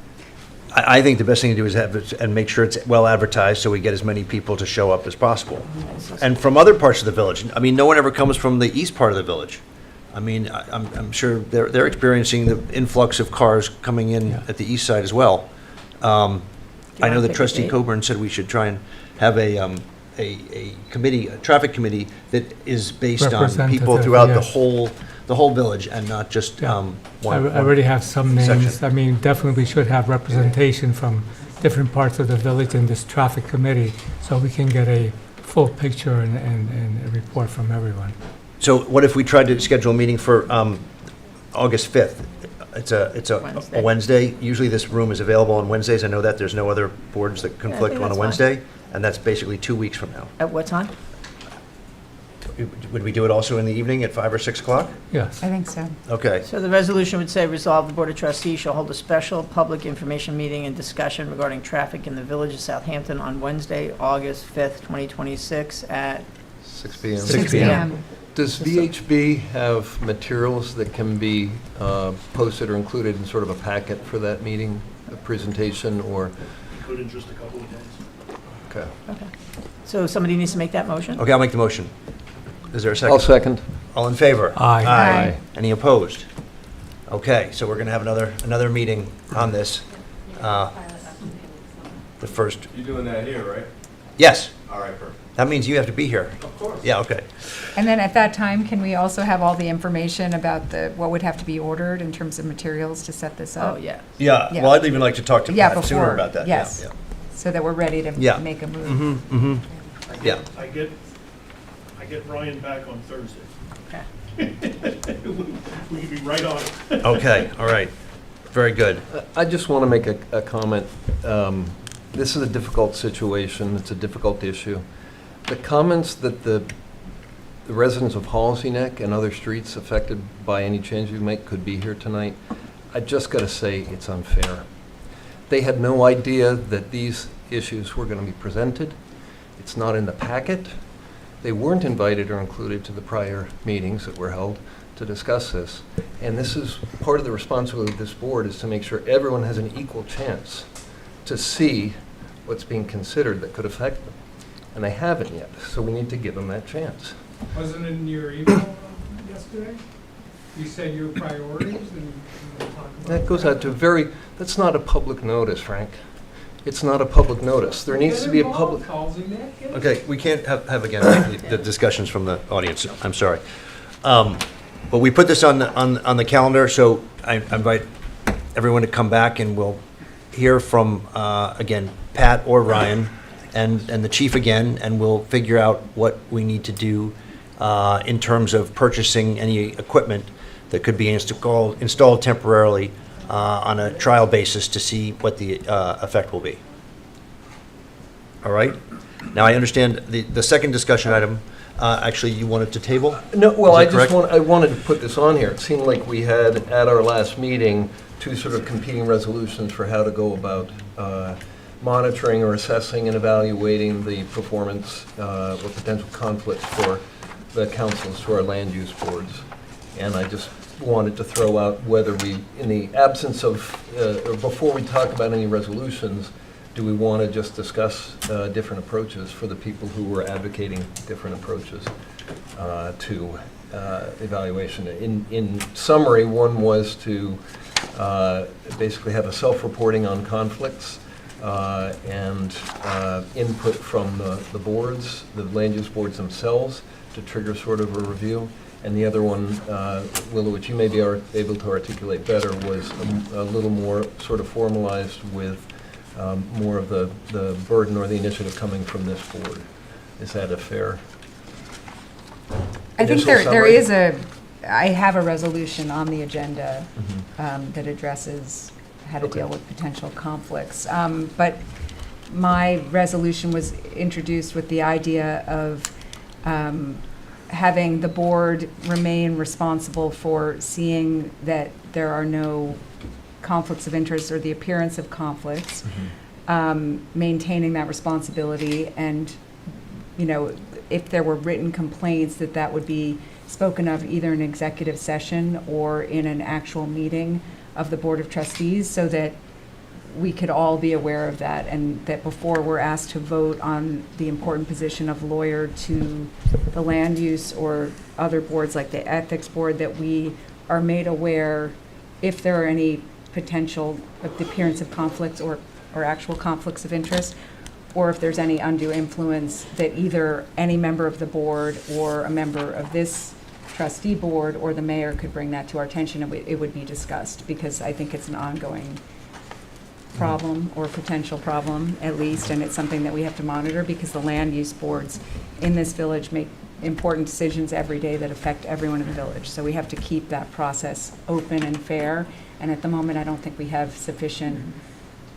I think the best thing to do is have it and make sure it's well advertised so we get as many people to show up as possible. And from other parts of the village. I mean, no one ever comes from the east part of the village. I mean, I'm sure they're experiencing the influx of cars coming in Yeah. at the east side as well. I know wanna that pick a Trustee date? Coburn said we should try and have a committee, a traffic committee that is based on people Representative, throughout yes. the whole village and not just Yeah. one. I already have some names. section. I mean, definitely we should have representation from different parts of the village in this traffic committee, so we can get a full picture and a report from everyone. So what if we tried to schedule a meeting for August 5th? It's a Wednesday. Wednesday. Usually this room is available on Wednesdays. I know that there's no other boards that conflict on a that's fine. Wednesday, and that's basically 2 weeks from now. At what time? Would we do it also in the evening at 5 or 6 o'clock? Yes. I think so. Okay. So the resolution would say, resolve the Board of Trustees shall hold a special public information meeting and discussion regarding traffic in the village of Southampton on Wednesday, August 5th, 2026 at 6 p.m. 6 p.m. Does VHB have materials that can be posted or included in sort of a packet for that meeting, a presentation, or? Could in just a couple of days. Okay. Okay. So somebody needs to make that motion? Okay, I'll make the motion. Is there a I'll second? second. All in favor? Aye. Aye. Any opposed? Okay, so we're going to have another meeting on this. The first, You're doing that here, right? yes, All right, perfect. that means you have to be here. Of course. Yeah, okay. And then at that time, can we also have all the information about what would have to be ordered in terms of materials to set this up? Oh, yeah. Yeah, Yeah. well, I'd even like to talk to Yeah, Pat sooner before, about that. yes. Yeah, So that we're ready to Yeah. make a move. yeah. Yeah. I get I get Brian back on Thursday. Okay. We can be right on it. Okay, all right. Very good. I just want to make a comment. This is a difficult situation. It's a difficult issue. The comments that the residents of Halsey Neck and other streets affected by any change we make could be here tonight, I just got to say it's unfair. They had no idea that these issues were going to be presented. It's not in the packet. They weren't invited or included to the prior meetings that were held to discuss this. And this is part of the responsibility of this board, is to make sure everyone has an equal chance to see what's being considered that could affect them. And they haven't yet, so we need to give them that chance. Wasn't in your email yesterday? You said your priorities and we'll talk about That goes out to that's not a public notice, Frank. It's not a public notice. There needs to be a public. Okay, we can't have again, the discussions from the audience. I'm sorry. But we put this on the calendar, so I invite everyone to come back and we'll hear from, again, Pat or Ryan and the chief again, and we'll figure out what we need to do in terms of purchasing any equipment that could be installed temporarily on a trial basis to see what the effect will be. All right? Now, I understand the second discussion item, actually, you wanted to table? No, well, Is that correct? I wanted to put this on here. It seemed like we had, at our last meeting, two sort of competing resolutions for how to go about monitoring or assessing and evaluating the performance or potential conflicts for the councils to our land use boards. And I just wanted to throw out whether we, in the absence of, or before we talk about any resolutions, do we want to just discuss different approaches for the people who were advocating different approaches to evaluation? In summary, one was to basically have a self-reporting on conflicts and input from the boards, the land use boards themselves, to trigger sort of a review. And the other one, Willa, which you may be able to articulate better, was a little more sort of formalized with more of the burden or the initiative coming from this board. Is that a fair I think initial there summary? is I have a resolution on the agenda that addresses how to deal with potential conflicts. But my resolution was introduced with the idea of having the board remain responsible for seeing that there are no conflicts of interest or the appearance of conflicts, maintaining that responsibility, and, you know, if there were written complaints, that would be spoken of either in executive session or in an actual meeting of the Board of Trustees, so that we could all be aware of that, and that before we're asked to vote on the important position of lawyer to the land use or other boards like the ethics board, that we are made aware if there are any potential of the appearance of conflicts or actual conflicts of interest, or if there's any undue influence, that either any member of the board or a member of this trustee board or the mayor could bring that to our attention, and it would be discussed, because I think it's an ongoing problem, or potential problem at least, and it's something that we have to monitor, because the land use boards in this village make important decisions every day that affect everyone in the village. So we have to keep that process open and fair, and at the moment I don't think we have sufficient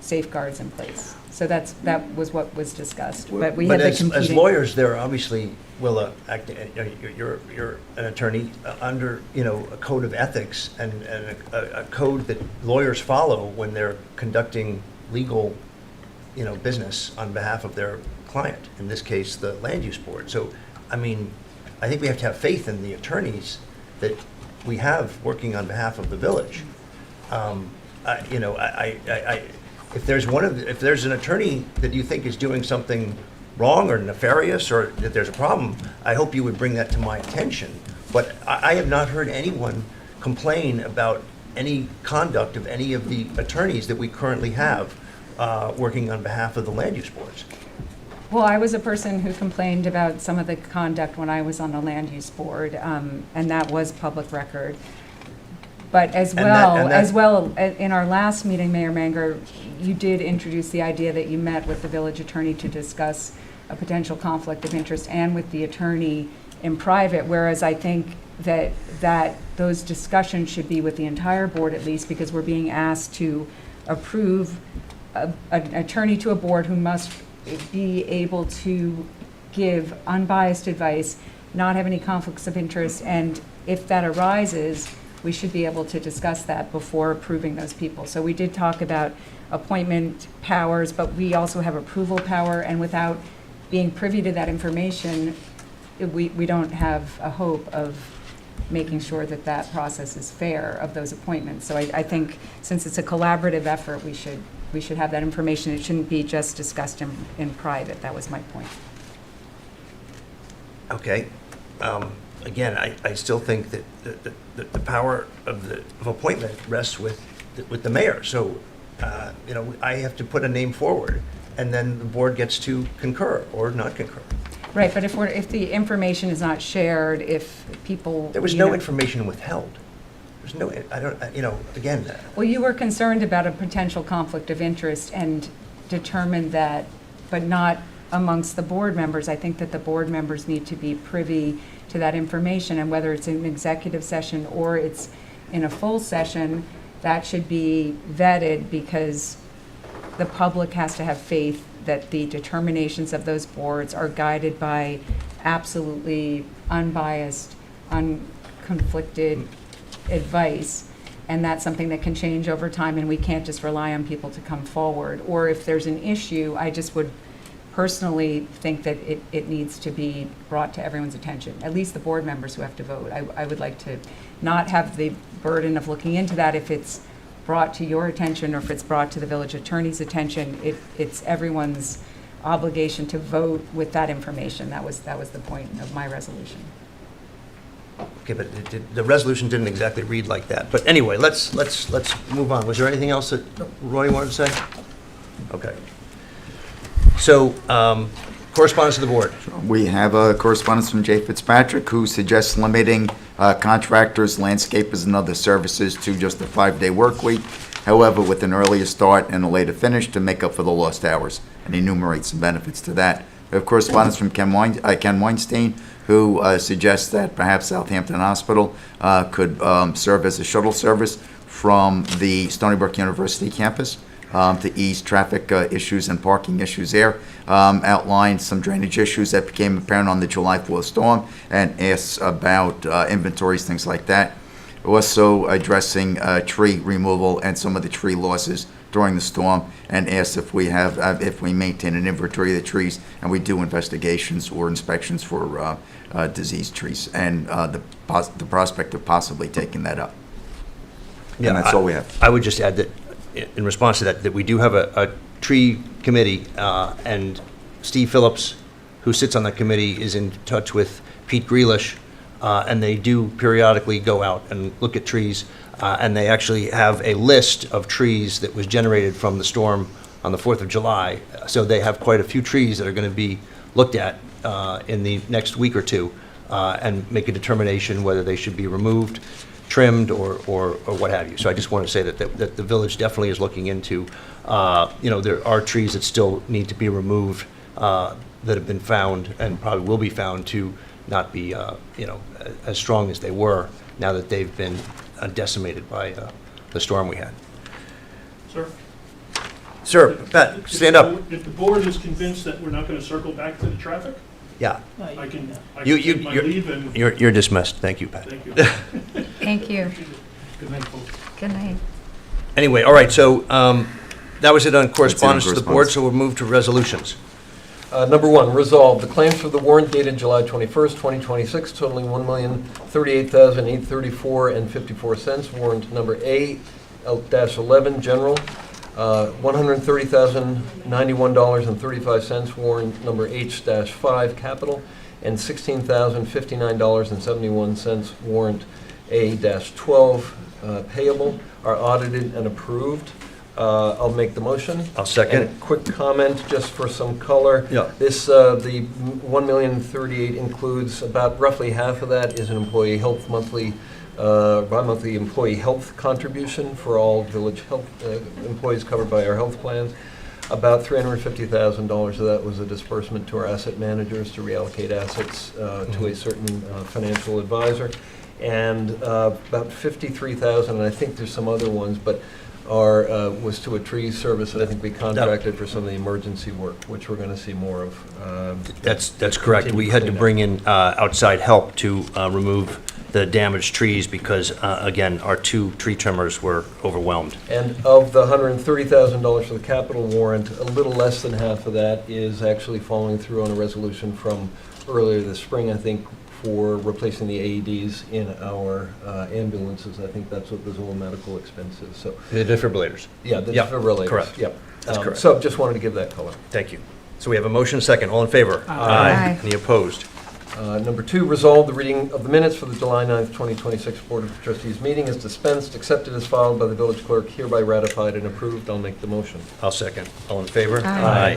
safeguards in place. So that was what was discussed, but we had the competing. As lawyers, they're obviously, Willa, you're an attorney under, a code of ethics and a code that lawyers follow when they're conducting legal, business on behalf of their client, in this case, the land use board. So, I mean, I think we have to have faith in the attorneys that we have working on behalf of the village. If there's an attorney that you think is doing something wrong or nefarious, or that there's a problem, I hope you would bring that to my attention. But I have not heard anyone complain about any conduct of any of the attorneys that we currently have working on behalf of the land use boards. Well, I was a person who complained about some of the conduct when I was on the land use board, and that was public record. But as well, in our last meeting, Mayor Manger, you did introduce the idea that you met with the village attorney to discuss a potential conflict of interest, and with the attorney in private, whereas I think that those discussions should be with the entire board at least, because we're being asked to approve an attorney to a board who must be able to give unbiased advice, not have any conflicts of interest, and if that arises, we should be able to discuss that before approving those people. So we did talk about appointment powers, but we also have approval power, and without being privy to that information, we don't have a hope of making sure that that process is fair of those appointments. So I think since it's a collaborative effort, we should have that information. It shouldn't be just discussed in private. That was my point. Okay. Again, I still think that the power of appointment rests with the mayor. So, I have to put a name forward, and then the board gets to concur or not concur. Right, but if the information is not shared, if people... There was no information withheld. There's no, again... Well, you were concerned about a potential conflict of interest and determined that, but not amongst the board members. I think that the board members need to be privy to that information, and whether it's in an executive session or it's in a full session, that should be vetted, because the public has to have faith that the determinations of those boards are guided by absolutely unbiased, unconflicted advice. And that's something that can change over time, and we can't just rely on people to come forward. Or if there's an issue, I just would personally think that it needs to be brought to everyone's attention, at least the board members who have to vote. I would like to not have the burden of looking into that. If it's brought to your attention or if it's brought to the village attorney's attention, it's everyone's obligation to vote with that information. That was the point of my resolution. Okay, but the resolution didn't exactly read like that. But anyway, let's move on. Was there anything else that Roy wanted to say? Okay. So, correspondence to the board. We have a correspondence from Jay Fitzpatrick, who suggests limiting contractors, landscapers, and other services to just a 5-day work week, however, with an earlier start and a later finish to make up for the lost hours, and enumerates some benefits to that. We have correspondence from Ken Weinstein, who suggests that perhaps Southampton Hospital could serve as a shuttle service from the Stony Brook University campus to ease traffic issues and parking issues there. Outlined some drainage issues that became apparent on the July 4th storm, and asks about inventories, things like that. Also addressing tree removal and some of the tree losses during the storm, and asks if we maintain an inventory of the trees, and we do investigations or inspections for diseased trees, and the prospect of possibly taking that up. Yeah, and that's all we have. I would just add that in response to that we do have a tree committee, and Steve Phillips, who sits on that committee, is in touch with Pete Grealish, and they do periodically go out and look at trees, and they actually have a list of trees that was generated from the storm on the 4th of July. So they have quite a few trees that are going to be looked at in the next week or two, and make a determination whether they should be removed, trimmed, or what have you. So I just want to say that the village definitely is looking into, there are trees that still need to be removed, that have been found and probably will be found to not be, as strong as they were now that they've been decimated by the storm we had. Sir? Sir, Pat, stand up. If the board is convinced that we're not going to circle back to the traffic, Yeah. I can You- take my leave and, You're dismissed. Thank you, Pat. thank you. Thank you. Good night, folks. Good night. Anyway, all right, so that was it on correspondence to the board, correspondence. so we'll move to resolutions. Number one, resolve the claims for the warrant dated July 21st, 2026, totaling $1,038,834.54. Warrant number A-11, general, $130,091.35. Warrant number H-5, capital, and $16,059.71. Warrant A-12, payable, are audited and approved. I'll make the motion. I'll second. And a quick comment, just for some color. Yeah. This, the $1,038,000 includes about roughly half of that is an employee health monthly, bi-monthly employee health contribution for all village health employees covered by our health plans. About $350,000 of that was a disbursement to our asset managers to reallocate assets to a certain financial advisor. And about $53,000, and I think there's some other ones, but was to a tree service that I think we contracted for some of the emergency work, which we're going to see more of. That's correct. We had to bring in outside help to remove the damaged trees because, again, our 2 tree trimmers were overwhelmed. And of the $130,000 for the capital warrant, a little less than half of that is actually following through on a resolution from earlier this spring, I think, for replacing the AEDs in our ambulances. I think that's what the Zoll medical expense is, so. The defibrillators. Yeah, the Yep, defibrillators. correct. Yep. That's correct. So just wanted to give that color. Thank you. So we have a motion second. All in favor? Aye. Any opposed? Number 2, resolve the reading of the minutes for the July 9th, 2026 Board of Trustees meeting is dispensed, accepted as filed by the village clerk, hereby ratified and approved. I'll make the motion. I'll second. All in favor? Aye.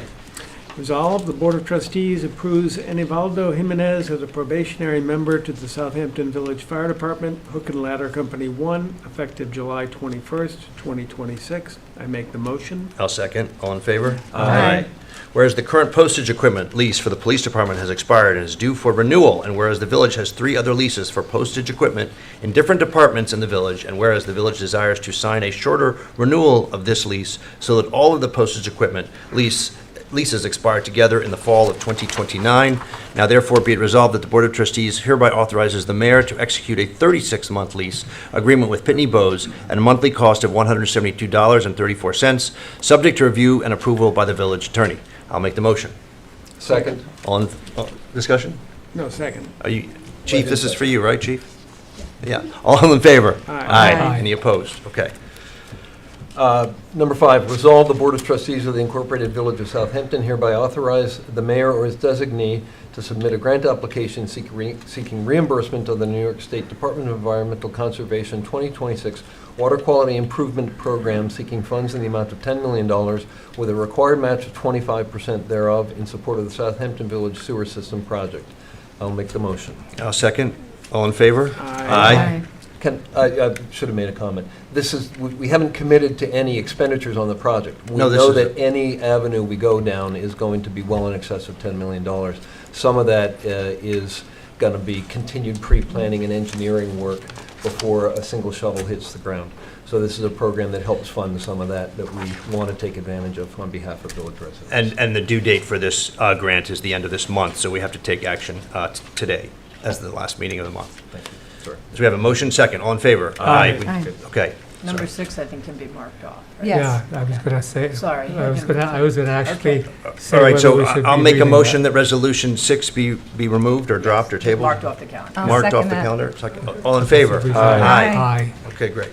Resolved, the Board of Trustees approves Enivaldo Jimenez as a probationary member to the Southampton Village Fire Department, Hook and Ladder Company 1, effective July 21st, 2026. I make the motion. I'll second. All in favor? Aye. Whereas the current postage equipment lease for the police department has expired and is due for renewal, and whereas the village has 3 other leases for postage equipment in different departments in the village, and whereas the village desires to sign a shorter renewal of this lease so that all of the postage equipment leases expire together in the fall of 2029. Now therefore be it resolved that the Board of Trustees hereby authorizes the mayor to execute a 36-month lease agreement with Pitney Bowes at a monthly cost of $172.34, subject to review and approval by the village attorney. I'll make the motion. Second. Discussion? No, second. Chief, this is for you, right, Chief? Yeah. All in favor? Aye. Aye. Any opposed? Okay. Number 5, resolve the Board of Trustees of the Incorporated Village of Southampton hereby authorize the mayor or his designee to submit a grant application seeking reimbursement of the New York State Department of Environmental Conservation 2026 Water Quality Improvement Program, seeking funds in the amount of $10 million with a required match of 25% thereof in support of the Southampton Village Sewer System Project. I'll make the motion. I'll second. All in favor? Aye. I should have made a comment. We haven't committed to any expenditures on the project. We No, this know is that any avenue we go down is going to be well in excess of $10 million. Some of that is going to be continued pre-planning and engineering work before a single shovel hits the ground. So this is a program that helps fund some of that we want to take advantage of on behalf of village residents. And the due date for this grant is the end of this month, so we have to take action today as the last meeting of the month. Thank you. Sorry. So we have a motion second. All in favor? Aye. Aye. Okay. Number Sorry. 6, I think, can be marked off. right? Yes. Yeah, I was going to say. Sorry. I was going to actually say All right, whether so we should I'll be make a reading motion that. that resolution 6 be removed or dropped or tabled. Marked off the calendar. I'll Marked off second the that. calendar. Second. All in favor? Aye. Aye. Okay, great.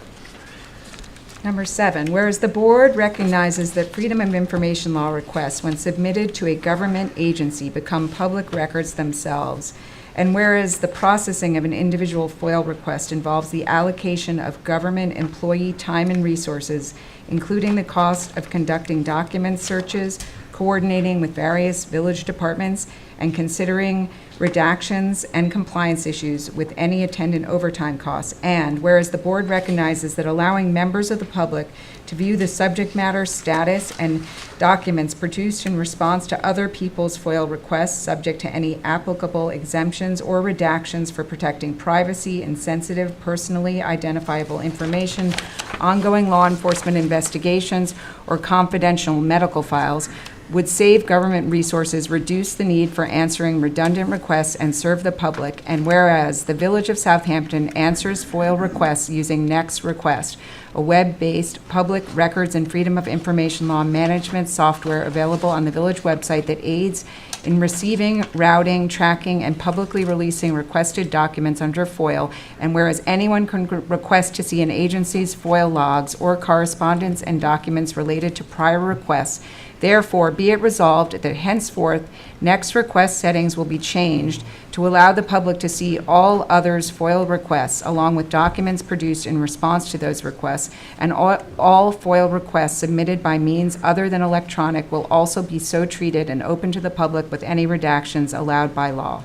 Number 7, whereas the board recognizes that freedom of information law requests, when submitted to a government agency, become public records themselves, and whereas the processing of an individual FOIL request involves the allocation of government employee time and resources, including the cost of conducting document searches, coordinating with various village departments, and considering redactions and compliance issues with any attendant overtime costs. And whereas the board recognizes that allowing members of the public to view the subject matter, status, and documents produced in response to other people's FOIL requests, subject to any applicable exemptions or redactions for protecting privacy and sensitive, personally identifiable information, ongoing law enforcement investigations, or confidential medical files, would save government resources, reduce the need for answering redundant requests, and serve the public. And whereas the Village of Southampton answers FOIL requests using Next Request, a web-based public records and freedom of information law management software available on the village website that aids in receiving, routing, tracking, and publicly releasing requested documents under FOIL, and whereas anyone can request to see an agency's FOIL logs or correspondence and documents related to prior requests, therefore, be it resolved that henceforth, Next Request settings will be changed to allow the public to see all others' FOIL requests, along with documents produced in response to those requests, and all FOIL requests submitted by means other than electronic will also be so treated and open to the public with any redactions allowed by law.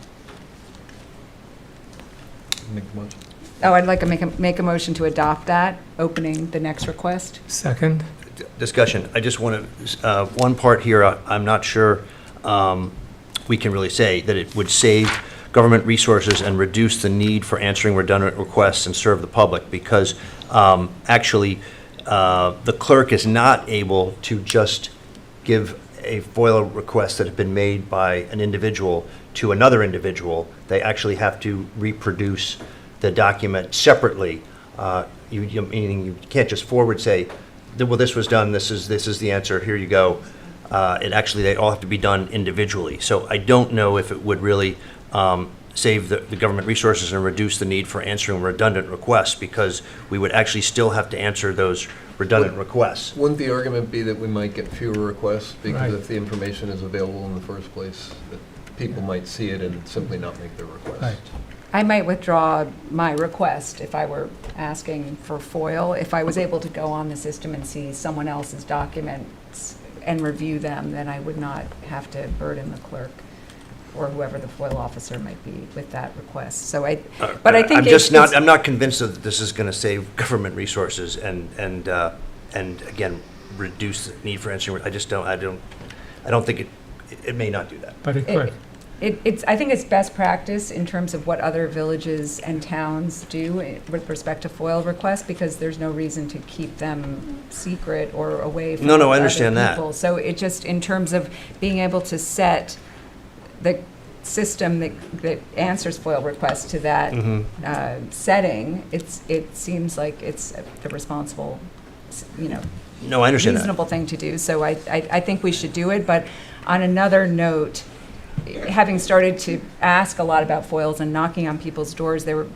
Make the motion. Oh, I'd like to make a motion to adopt that, opening the Next Request. Second? discussion. I just want to, one part here, I'm not sure we can really say that it would save government resources and reduce the need for answering redundant requests and serve the public, because actually, the clerk is not able to just give a FOIL request that had been made by an individual to another individual. They actually have to reproduce the document separately. Meaning you can't just forward say, well, this was done, this is the answer, here you go. They all have to be done individually. So I don't know if it would really save the government resources and reduce the need for answering redundant requests, because we would actually still have to answer those redundant requests. Wouldn't the argument be that we might get fewer requests because Right. if the information is available in the first place, that people might see it and simply not make their request? Right. I might withdraw my request if I were asking for FOIL. If I was able to go on the system and see someone else's documents and review them, then I would not have to burden the clerk or whoever the FOIL officer might be with that request. So but I think I'm not convinced that this is going to save government resources and again, reduce the need for answering. I don't think it may not do that. But it could. I think it's best practice in terms of what other villages and towns do with respect to FOIL requests, because there's no reason to keep them secret or away from No, I other understand that. people. So it just, in terms of being able to set the system that answers FOIL requests to that setting, it seems like it's the responsible, No, I understand that. reasonable thing to do. So I think we should do it. But on another note, having started to ask a lot about FOILs and knocking on people's doors, there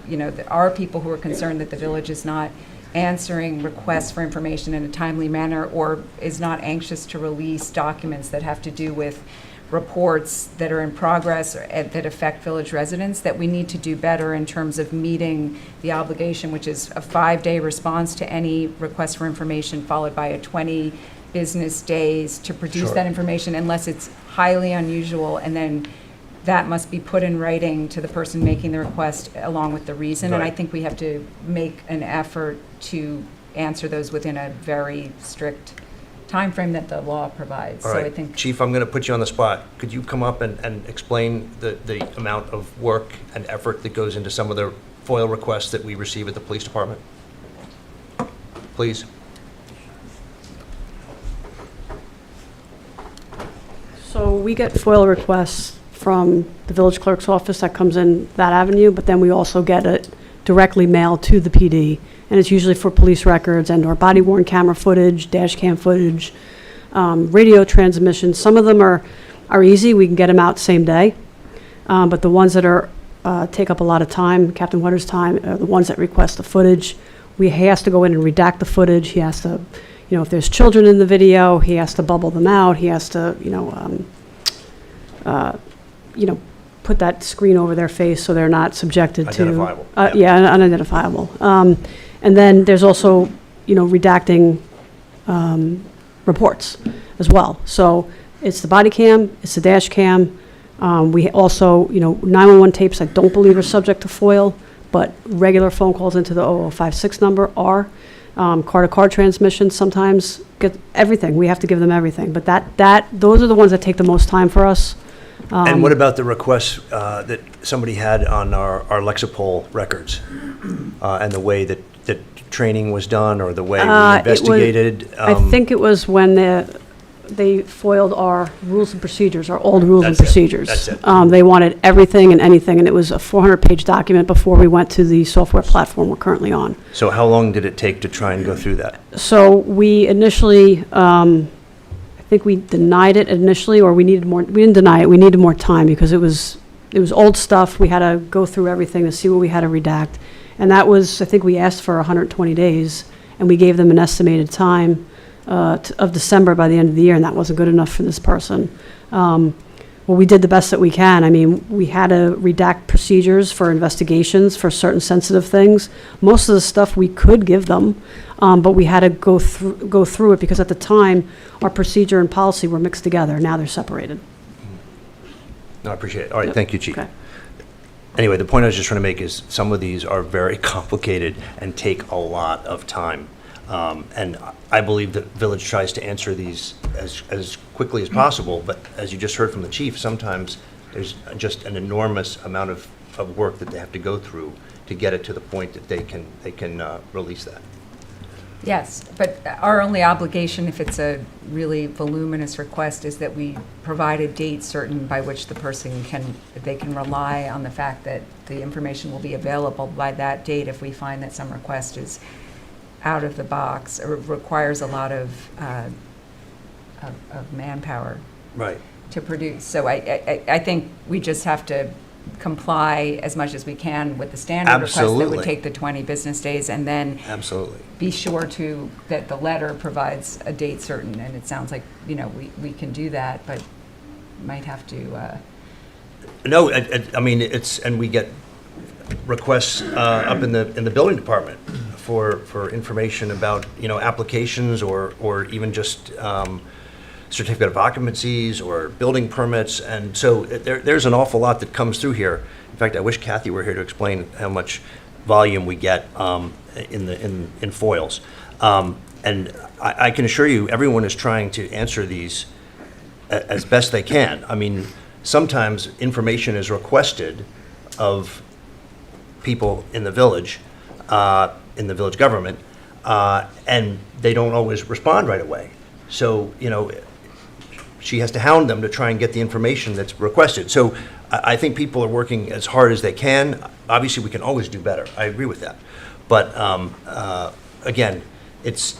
are people who are concerned that the village is not answering requests for information in a timely manner, or is not anxious to release documents that have to do with reports that are in progress or that affect village residents, that we need to do better in terms of meeting the obligation, which is a 5-day response to any request for information, followed by a 20 business days to produce that information, unless it's highly unusual, and then that must be put in writing to the person making the request along with the reason. And I think we have to make an effort to answer those within a very strict timeframe that the law provides. All So right, I think Chief, I'm going to put you on the spot. Could you come up and explain the amount of work and effort that goes into some of the FOIL requests that we receive at the police department? Please. So we get FOIL requests from the village clerk's office that comes in that avenue, but then we also get it directly mailed to the PD. And it's usually for police records and or body worn camera footage, dash cam footage, radio transmissions. Some of them are easy. We can get them out same day. But the ones that are take up a lot of time, Captain Wetter's time, are the ones that request the footage. He has to go in and redact the footage. He has to, if there's children in the video, he has to bubble them out. He has to, put that screen over their face so they're not subjected to. Identifiable. Unidentifiable. And then there's also, redacting reports as well. So it's the body cam, it's the dash cam. We also, 911 tapes I don't believe are subject to FOIL, but regular phone calls into the 0056 number are. Car-to-car transmissions sometimes get everything. We have to give them everything. But those are the ones that take the most time for us. And what about the requests that somebody had on our Lexapol records and the way that training was done, or the way we investigated? I think it was when they foiled our rules and procedures, our old rules and That's it. procedures. That's it. They wanted everything and anything, and it was a 400-page document before we went to the software platform we're currently on. So how long did it take to try and go through that? So we initially, I think we denied it initially, or we needed more. We didn't deny it. We needed more time because it was old stuff. We had to go through everything to see what we had to redact, and that was, I think we asked for 120 days, and we gave them an estimated time of December by the end of the year, and that wasn't good enough for this person. Well, we did the best that we can. I mean, we had to redact procedures for investigations for certain sensitive things. Most of the stuff we could give them, but we had to go through it because at the time, our procedure and policy were mixed together. Now they're separated. No, I appreciate it. All right, Yep. thank you, Chief. Okay. Anyway, the point I was just trying to make is some of these are very complicated and take a lot of time. And I believe the village tries to answer these as quickly as possible, but as you just heard from the chief, sometimes there's just an enormous amount of work that they have to go through to get it to the point that they can release that. Yes, but our only obligation, if it's a really voluminous request, is that we provide a date certain by which the person can rely on the fact that the information will be available by that date if we find that some request is out of the box or requires a lot of manpower Right. to produce. So I think we just have to comply as much as we can with the standard request that Absolutely. would take the 20 business days, and then Absolutely. be sure that the letter provides a date certain, and it sounds like, we can do that, but might have to, No, I mean, and we get requests up in the building department for information about, applications or even just certificate of occupancies or building permits. And so there's an awful lot that comes through here. In fact, I wish Kathy were here to explain how much volume we get in foils. And I can assure you, everyone is trying to answer these as best they can. I mean, sometimes information is requested of people in the village government, and they don't always respond right away. So, she has to hound them to try and get the information that's requested. So I think people are working as hard as they can. Obviously, we can always do better. I agree with that. But again, it's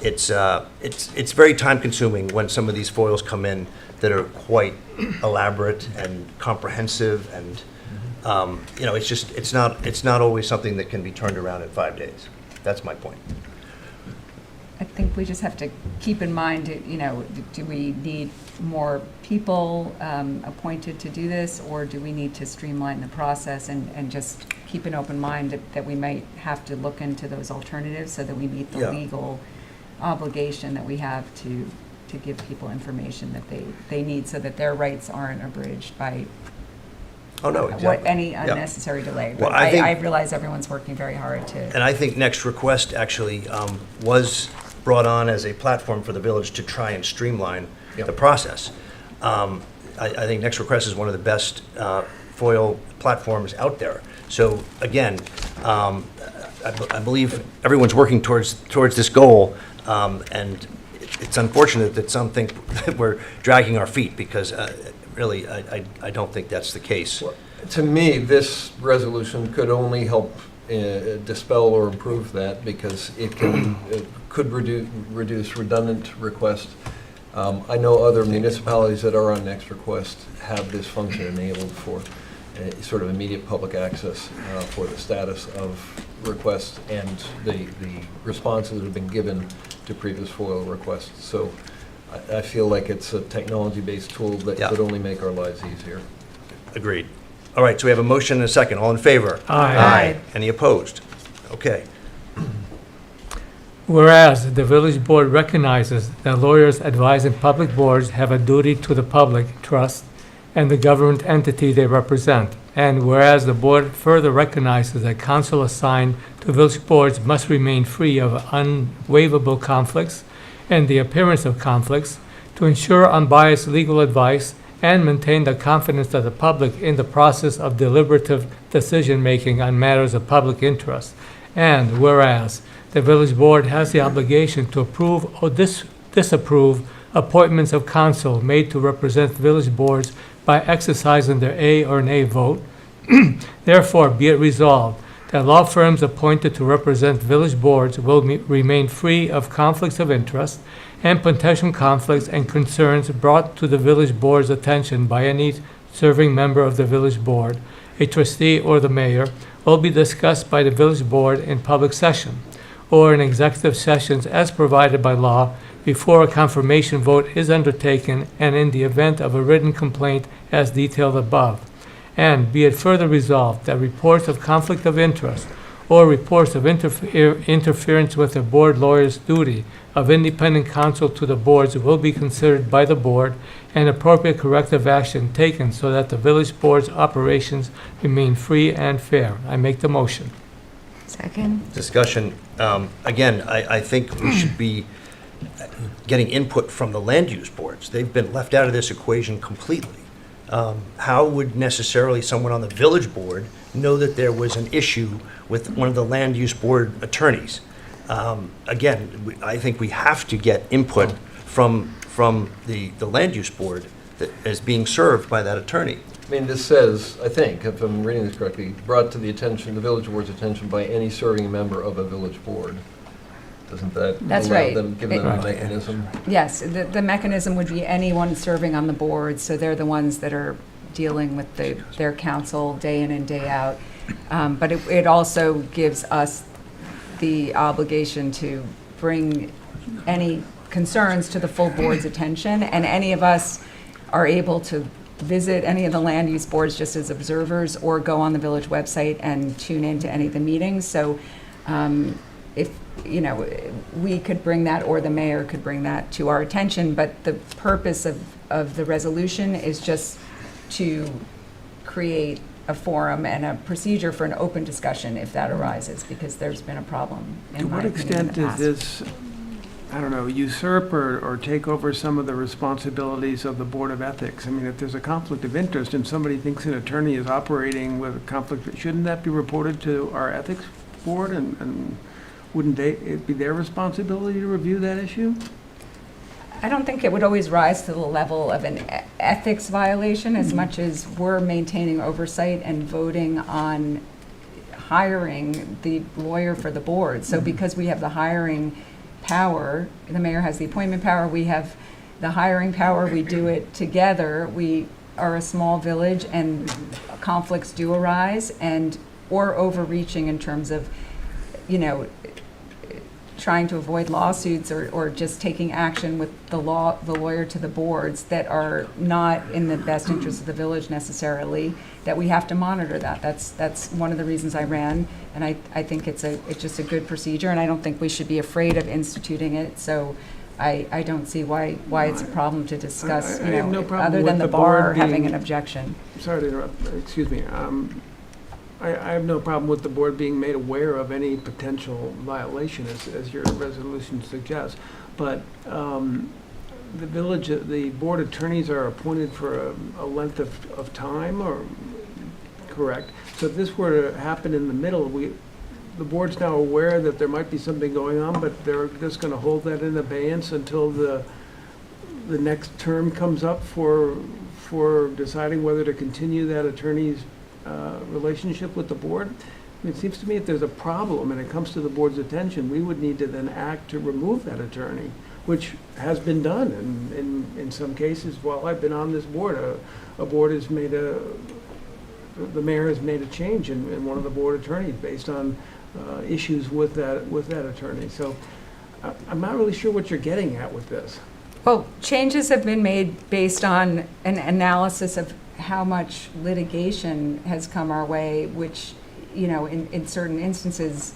very time-consuming when some of these foils come in that are quite elaborate and comprehensive, and it's not always something that can be turned around in 5 days. That's my point. I think we just have to keep in mind, do we need more people appointed to do this, or do we need to streamline the process and just keep an open mind that we might have to look into those alternatives so that we meet the Yeah. legal obligation that we have to give people information that they need so that their rights aren't abridged by Oh, no, exactly. any Yeah. unnecessary delay. Well, But I think- I realize everyone's working very hard to. And I think Next Request actually was brought on as a platform for the village to try and streamline the process. I think Next Request is one of the best FOIL platforms out there. So again, I believe everyone's working towards this goal, and it's unfortunate that some think that we're dragging our feet, because really, I don't think that's the case. To me, this resolution could only help dispel or improve that, because it could reduce redundant requests. I know other municipalities that are on Next Request have this function enabled for sort of immediate public access for the status of requests and the responses that have been given to previous FOIL requests. So I feel like it's a technology-based tool that Yeah. could only make our lives easier. Agreed. All right, so we have a motion and a second. All in favor? Aye. Aye. Any opposed? Okay. Whereas the village board recognizes that lawyers advising public boards have a duty to the public trust and the government entity they represent, and whereas the board further recognizes that counsel assigned to village boards must remain free of unwaivable conflicts and the appearance of conflicts to ensure unbiased legal advice and maintain the confidence of the public in the process of deliberative decision-making on matters of public interest. And whereas the village board has the obligation to approve or disapprove appointments of counsel made to represent village boards by exercising their A or nay vote. Therefore, be it resolved that law firms appointed to represent village boards will remain free of conflicts of interest and potential conflicts and concerns brought to the village board's attention by any serving member of the village board, a trustee, or the mayor, will be discussed by the village board in public session or in executive sessions as provided by law before a confirmation vote is undertaken and in the event of a written complaint as detailed above. And be it further resolved that reports of conflict of interest or reports of interference with the board lawyer's duty of independent counsel to the boards will be considered by the board and appropriate corrective action taken so that the village board's operations remain free and fair. I make the motion. Second? Discussion. Again, I think we should be getting input from the land use boards. They've been left out of this equation completely. How would necessarily someone on the village board know that there was an issue with one of the land use board attorneys? Again, I think we have to get input from the land use board that is being served by that attorney. I mean, this says, I think, if I'm reading this correctly, brought to the village board's attention by any serving member of a village board. Doesn't that That's allow right. them, give them a mechanism? Yes, the mechanism would be anyone serving on the board, so they're the ones that are dealing with their council day in and day out. But it also gives us the obligation to bring any concerns to the full board's attention, and any of us are able to visit any of the land use boards just as observers, or go on the village website and tune into any of the meetings. So if, we could bring that, or the mayor could bring that to our attention, but the purpose of the resolution is just to create a forum and a procedure for an open discussion if that arises, because there's been a problem, To in my what opinion, in extent the does past. this, I don't know, usurp or take over some of the responsibilities of the Board of Ethics? I mean, if there's a conflict of interest and somebody thinks an attorney is operating with a conflict, shouldn't that be reported to our ethics board? And wouldn't it be their responsibility to review that issue? I don't think it would always rise to the level of an ethics violation as much as we're maintaining oversight and voting on hiring the lawyer for the board. So because we have the hiring power, the mayor has the appointment power, we have the hiring power, we do it together. We are a small village and conflicts do arise, or overreaching in terms of, trying to avoid lawsuits or just taking action with the lawyer to the boards that are not in the best interest of the village necessarily, that we have to monitor that. That's one of the reasons I ran, and I think it's just a good procedure, and I don't think we should be afraid of instituting it. So I don't see why it's a problem to discuss, I have no problem other with than the the bar board having being- an objection. Sorry to interrupt, excuse me. I have no problem with the board being made aware of any potential violation, as your resolution suggests. But the board attorneys are appointed for a length of time, or, correct? So if this were to happen in the middle, the board's now aware that there might be something going on, but they're just going to hold that in abeyance until the next term comes up for deciding whether to continue that attorney's relationship with the board. I mean, it seems to me if there's a problem and it comes to the board's attention, we would need to then act to remove that attorney, which has been done in some cases. While I've been on this board, a board has made the mayor has made a change in one of the board attorneys based on issues with that attorney. So I'm not really sure what you're getting at with this. Well, changes have been made based on an analysis of how much litigation has come our way, which, in certain instances,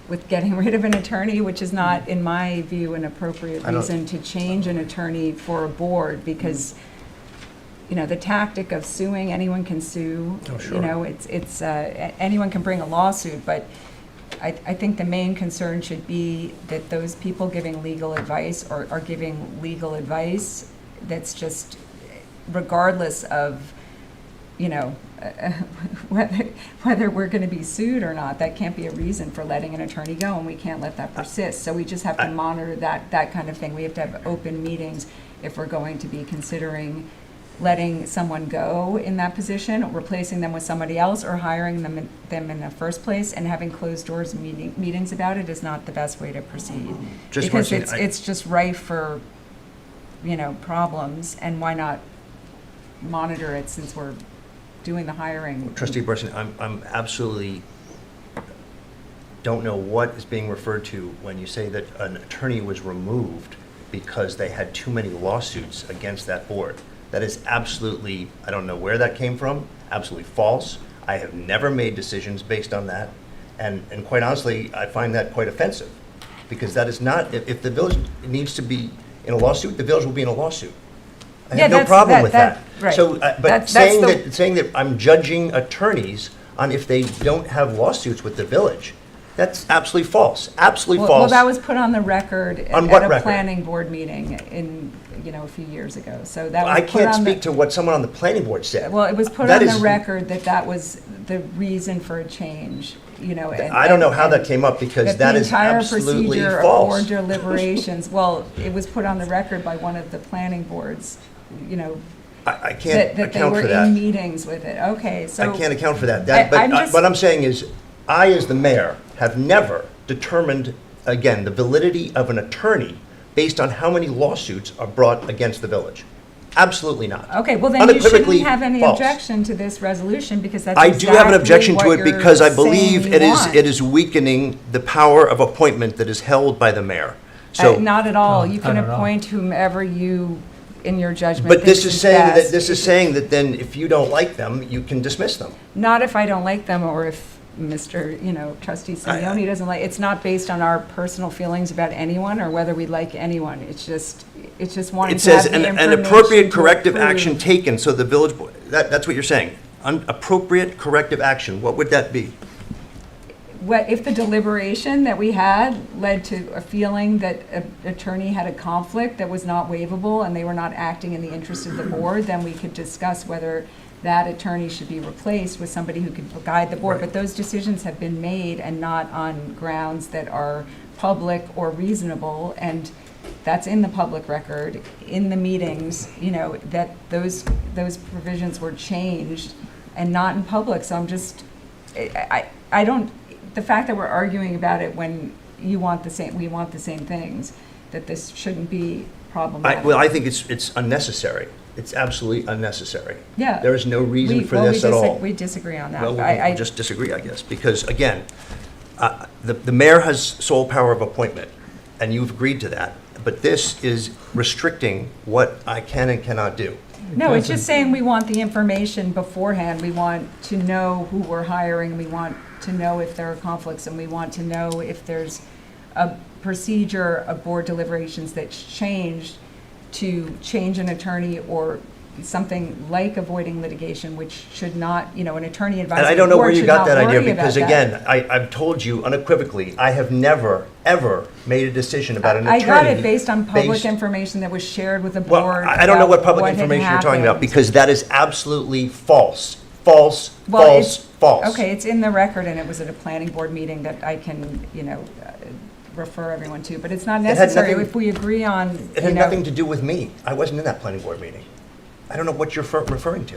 with getting rid of an attorney, which is not, in my view, an appropriate reason to change an attorney for a board, because, the tactic of suing, anyone can sue. Oh, sure. It's anyone can bring a lawsuit, but I think the main concern should be that those people giving legal advice are giving legal advice that's just, regardless of, whether we're going to be sued or not, that can't be a reason for letting an attorney go, and we can't let that persist. So we just have to monitor that kind of thing. We have to have open meetings if we're going to be considering letting someone go in that position, or replacing them with somebody else, or hiring them in the first place, and having closed doors meetings about it is not the best way to proceed. Because it's just rife for, problems, and why not monitor it since we're doing the hiring? Trustee Burson, I'm absolutely don't know what is being referred to when you say that an attorney was removed because they had too many lawsuits against that board. That is absolutely, I don't know where that came from, absolutely false. I have never made decisions based on that. And quite honestly, I find that quite offensive, because that is not, if the village needs to be in a lawsuit, the village will be in a lawsuit. I have no problem with that. Right. So, but That's saying the- that I'm judging attorneys on if they don't have lawsuits with the village, That's absolutely false, absolutely Well, false. that was put on the record On what at a record? planning board meeting in, a few years ago. So that was I put can't on the- speak to what someone on the planning board said. Well, it was put That on the is- record that was the reason for a change, and. I don't know how that and came up, because that that the is entire absolutely procedure of board false. deliberations, well, it was put on the record by one of the planning boards, I can't that they account were for in that. meetings with it. Okay, so. I can't account for that. I'm just- What I'm saying is, I, as the mayor, have never determined, again, the validity of an attorney based on how many lawsuits are brought against the village. Absolutely not. Okay, well, then you shouldn't Unequivocally have any false. objection to this resolution, because that's I do have an exactly objection to what it because I you're believe saying it you is, want. it is weakening the power of appointment that is held by the mayor. So, Not at all. You can I don't know. appoint whomever you, in your judgment, but this thinks is saying that, best. this is saying that then if you don't like them, you can dismiss them. Not if I don't like them, or if Mr., trustee Simeone doesn't like, it's not based on our personal feelings about anyone or whether we like anyone. It's just wanting It to have says the an appropriate information to corrective approve. action taken, so the village board, that's what you're saying. Appropriate corrective action, what would that be? What, if the deliberation that we had led to a feeling that an attorney had a conflict that was not waivable and they were not acting in the interest of the board, then we could discuss whether that attorney should be replaced with somebody who could guide the board. Right. But those decisions have been made and not on grounds that are public or reasonable. And that's in the public record, in the meetings, that those provisions were changed and not in public. So I'm just, I don't, the fact that we're arguing about it when you want the same, we want the same things, that this shouldn't be problematic. Well, I think it's unnecessary. It's absolutely unnecessary. Yeah. There is no reason for Well, this at all. We disagree on that. Well, I we'll just disagree, I guess, because again, the mayor has sole power of appointment, and you've agreed to that, but this is restricting what I can and cannot do. No, it's just saying we want the information beforehand. We want to know who we're hiring. We want to know if there are conflicts, and we want to know if there's a procedure of board deliberations that's changed to change an attorney or something like avoiding litigation, which should not, an attorney advising And I the don't know where board you should got not that idea, worry about because that. again, I've told you unequivocally, I have never, ever made a decision about an attorney. I got it based on public based- information that was shared with the Well, board. I don't know what about public had information you're talking about, happened. because that is absolutely false, false, Well, false, false. Okay, it's in the record, and it was at a planning board meeting that I can, refer everyone to, but it's not had necessary nothing- if we agree on, It had nothing to do with me. I wasn't in that planning board meeting. I don't know what you're referring to.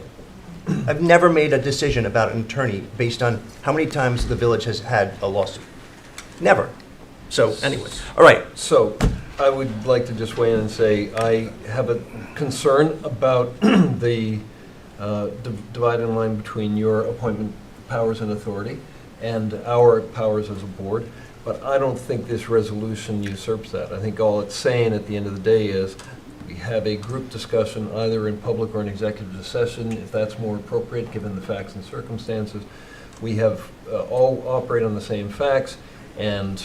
I've never made a decision about an attorney based on how many times the village has had a lawsuit. Never. So anyway, all right. So I would like to just weigh in and say I have a concern about the dividing line between your appointment powers and authority and our powers as a board, but I don't think this resolution usurps that. I think all it's saying at the end of the day is we have a group discussion either in public or in executive session, if that's more appropriate, given the facts and circumstances. We have all operate on the same facts, and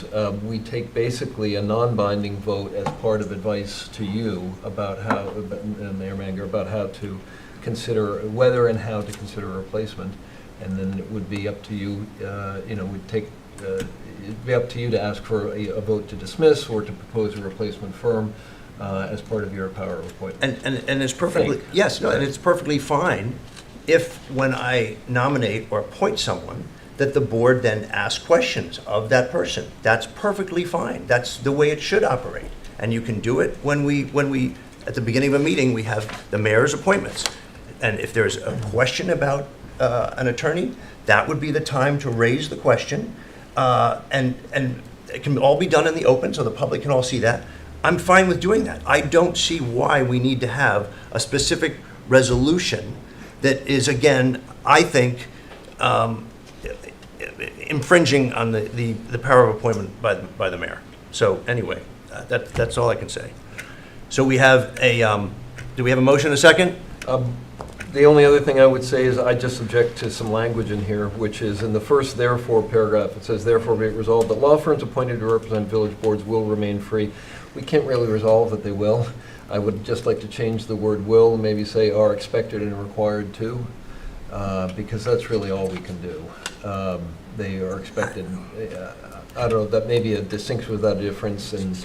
we take basically a non-binding vote as part of advice to you about how, Mayor Manger, about how to consider, whether and how to consider a replacement. And then it would be up to you, it'd be up to you to ask for a vote to dismiss or to propose a replacement firm as part of your power of appointment. And it's perfectly, yes, no, and it's perfectly fine if, when I nominate or appoint someone, that the board then asks questions of that person. That's perfectly fine. That's the way it should operate. And you can do it when we, at the beginning of a meeting, we have the mayor's appointments. And if there's a question about an attorney, that would be the time to raise the question. And it can all be done in the open, so the public can all see that. I'm fine with doing that. I don't see why we need to have a specific resolution that is, again, I think, infringing on the power of appointment by the mayor. So anyway, that's all I can say. So we have do we have a motion, a second? The only other thing I would say is I just object to some language in here, which is in the first therefore paragraph. It says, therefore be it resolved that law firms appointed to represent village boards will remain free. We can't really resolve that they will. I would just like to change the word will, and maybe say are expected and required to, because that's really all we can do. they are expected, I don't know, that may be a distinction without a difference, and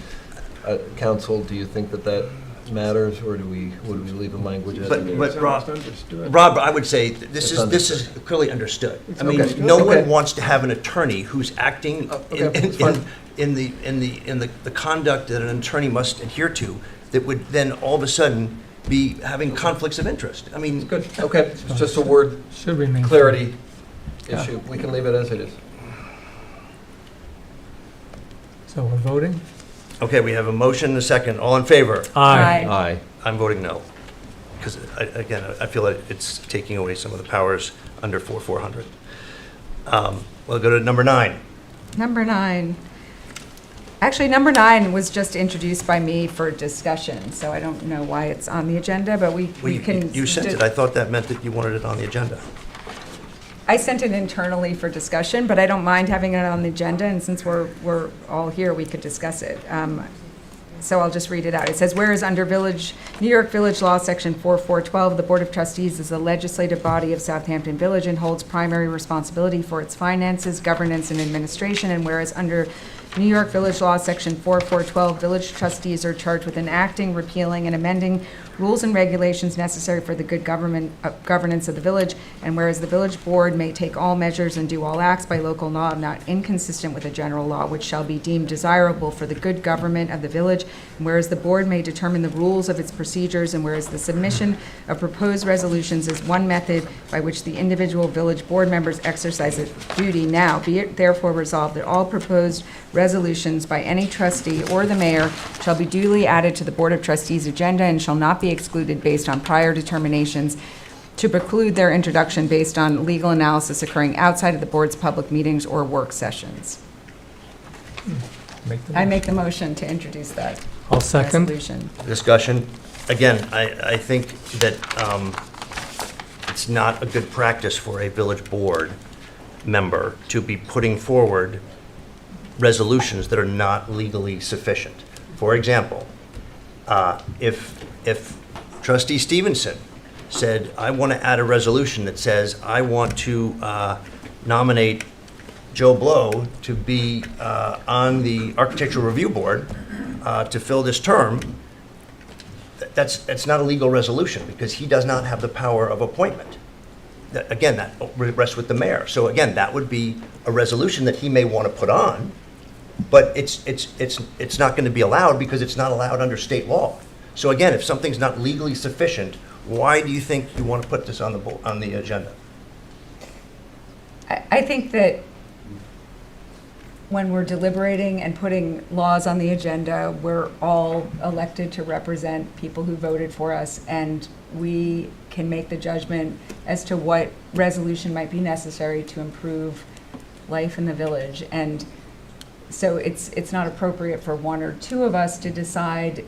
council, do you think that that matters, or would we leave the language as it is? But It's Rob, almost understood. Rob, I would say that this It's is clearly understood. I mean, understood. no Okay. one wants to have an attorney who's acting Okay, that's fine. in the conduct that an attorney must adhere to, that would then all of a sudden be having conflicts of interest. I mean, Good, okay, it's just a word Should remain. clarity issue. We can leave it as it is. So we're voting? okay, we have a motion and a second. All in favor? Aye. Aye. I'm voting no. Because, again, I feel like it's taking away some of the powers under 400. We'll go to number 9. Number 9. Actually, number 9 was just introduced by me for discussion, so I don't know why it's on the agenda, but we can. You sent it. I thought that meant that you wanted it on the agenda. I sent it internally for discussion, but I don't mind having it on the agenda, and since we're all here, we could discuss it. So I'll just read it out. It says, whereas under New York Village Law, Section 4412, the Board of Trustees is the legislative body of Southampton Village and holds primary responsibility for its finances, governance, and administration, and whereas under New York Village Law, Section 4412, village trustees are charged with enacting, repealing, and amending rules and regulations necessary for the good governance of the village, and whereas the village board may take all measures and do all acts by local law not inconsistent with a general law which shall be deemed desirable for the good government of the village, and whereas the board may determine the rules of its procedures, and whereas the submission of proposed resolutions is one method by which the individual village board members exercise a duty, now be it therefore resolved that all proposed resolutions by any trustee or the mayor shall be duly added to the Board of Trustees' agenda and shall not be excluded based on prior determinations to preclude their introduction based on legal analysis occurring outside of the board's public meetings or work sessions. I make the motion to introduce that I'll second. resolution. Discussion. Again, I think that it's not a good practice for a village board member to be putting forward resolutions that are not legally sufficient. For example, if Trustee Stevenson said, I want to add a resolution that says, I want to nominate Joe Blow to be on the Architectural Review Board to fill this term, that's not a legal resolution because he does not have the power of appointment. Again, that rests with the mayor. So again, that would be a resolution that he may want to put on, but it's not going to be allowed because it's not allowed under state law. So again, if something's not legally sufficient, why do you think you want to put this on the agenda? I think that when we're deliberating and putting laws on the agenda, we're all elected to represent people who voted for us, and we can make the judgment as to what resolution might be necessary to improve life in the village. And so it's not appropriate for one or two of us to decide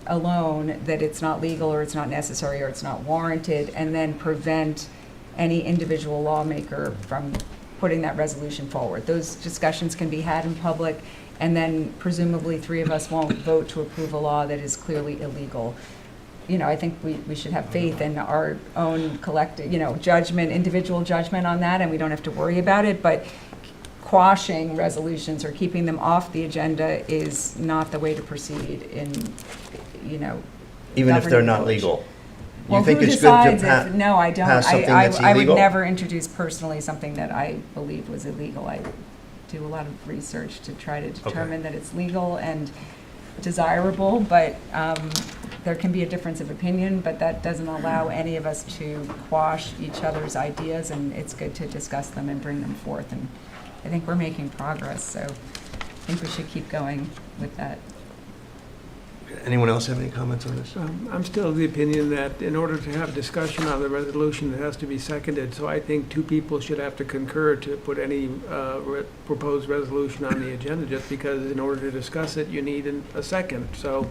alone that it's not legal or it's not necessary or it's not warranted, and then prevent any individual lawmaker from putting that resolution forward. Those discussions can be had in public, and then presumably 3 of us won't vote to approve a law that is clearly illegal. You know, I think we should have faith in our own collective, judgment, individual judgment on that, and we don't have to worry about it, but quashing resolutions or keeping them off the agenda is not the way to proceed in, Even if they're governing not village. legal? Well, You think who it's good to decides if, no, I don't. pass something that's I would illegal? never introduce personally something that I believe was illegal. I do a lot of research to try to determine that it's legal and desirable, but there can be a difference of opinion, but that doesn't allow any of us to quash each other's ideas, and it's good to discuss them and bring them forth, and I think we're making progress, so I think we should keep going with that. Anyone else have any comments on this? I'm still of the opinion that in order to have discussion on the resolution, it has to be seconded. So I think 2 people should have to concur to put any proposed resolution on the agenda, just because in order to discuss it, you need a second. So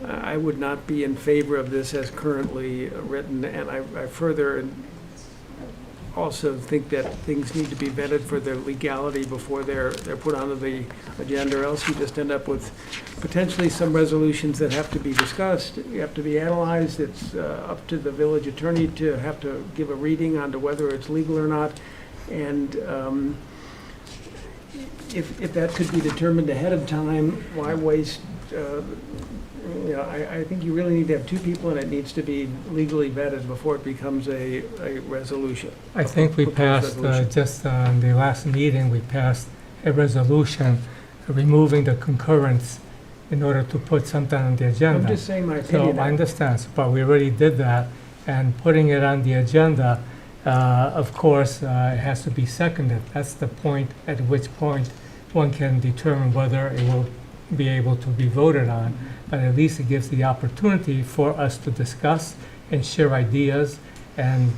I would not be in favor of this as currently written, and I further also think that things need to be vetted for their legality before they're put onto the agenda, or else you just end up with potentially some resolutions that have to be discussed, you have to be analyzed. It's up to the village attorney to have to give a reading onto whether it's legal or not, And if that could be determined ahead of time, why waste, I think you really need to have two people, and it needs to be legally vetted before it becomes a resolution. I think we Proposed passed, resolution. just in the last meeting, we passed a resolution removing the concurrence in order to put something on the agenda. I'm just saying my So opinion. I understand, but we already did that, and putting it on the agenda, of course, it has to be seconded. That's the point, at which point one can determine whether it will be able to be voted on. But at least it gives the opportunity for us to discuss and share ideas and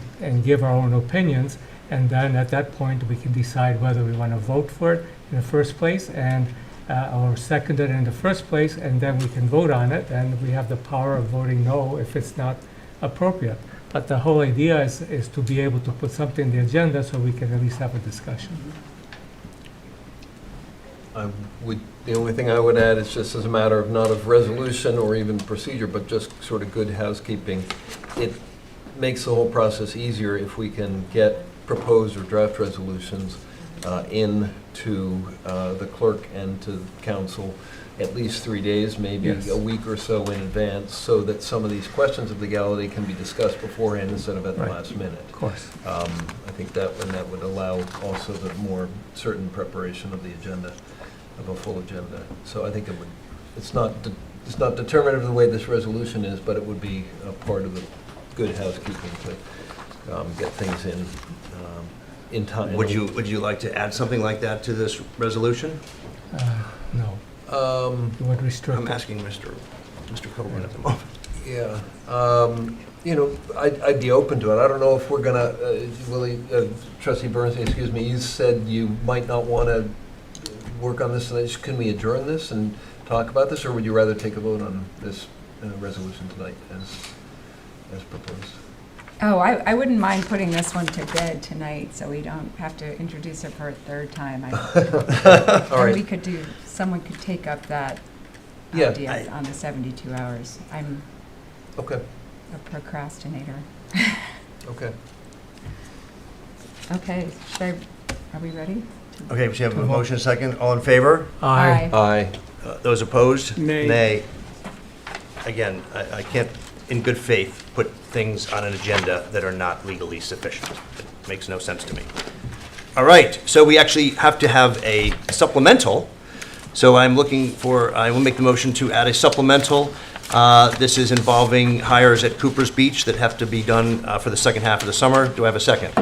give our own opinions. And then at that point, we can decide whether we want to vote for it in the first place or second it in the first place, and then we can vote on it, and we have the power of voting no if it's not appropriate. But the whole idea is to be able to put something in the agenda so we can at least have a discussion. The only thing I would add is just as a matter of not of resolution or even procedure, but just sort of good housekeeping. It makes the whole process easier if we can get proposed or draft resolutions in to the clerk and to council at least 3 days, maybe Yes. a week or so in advance, so that some of these questions of legality can be discussed beforehand instead of at the Right. last minute. Of course. I think that would allow also the more certain preparation of the agenda, of a full agenda. So I think it's not determinative of the way this resolution is, but it would be a part of the good housekeeping to get things in time. Would you like to add something like that to this resolution? No, you would restrict I'm it. asking Mr. Coburn at the moment. Yeah, I'd be open to it. I don't know if we're gonna, Willie, Trustee Bernstein, excuse me, you said you might not want to work on this tonight. Can we adjourn this and talk about this, or would you rather take a vote on this resolution tonight as proposed? Oh, I wouldn't mind putting this one to bed tonight, so we don't have to introduce it for a third time. All And we right. could someone could take up that Yeah, idea on the 72 hours. I'm Okay, a procrastinator. okay. Okay, are we ready? Okay, we have a motion, a second. All in favor? Aye. Aye. Those opposed? Nay. Nay. Again, I can't, in good faith, put things on an agenda that are not legally sufficient. It makes no sense to me. All right, so we actually have to have a supplemental. So I will make the motion to add a supplemental. This is involving hires at Cooper's Beach that have to be done for the second half of the summer. Do I have a second?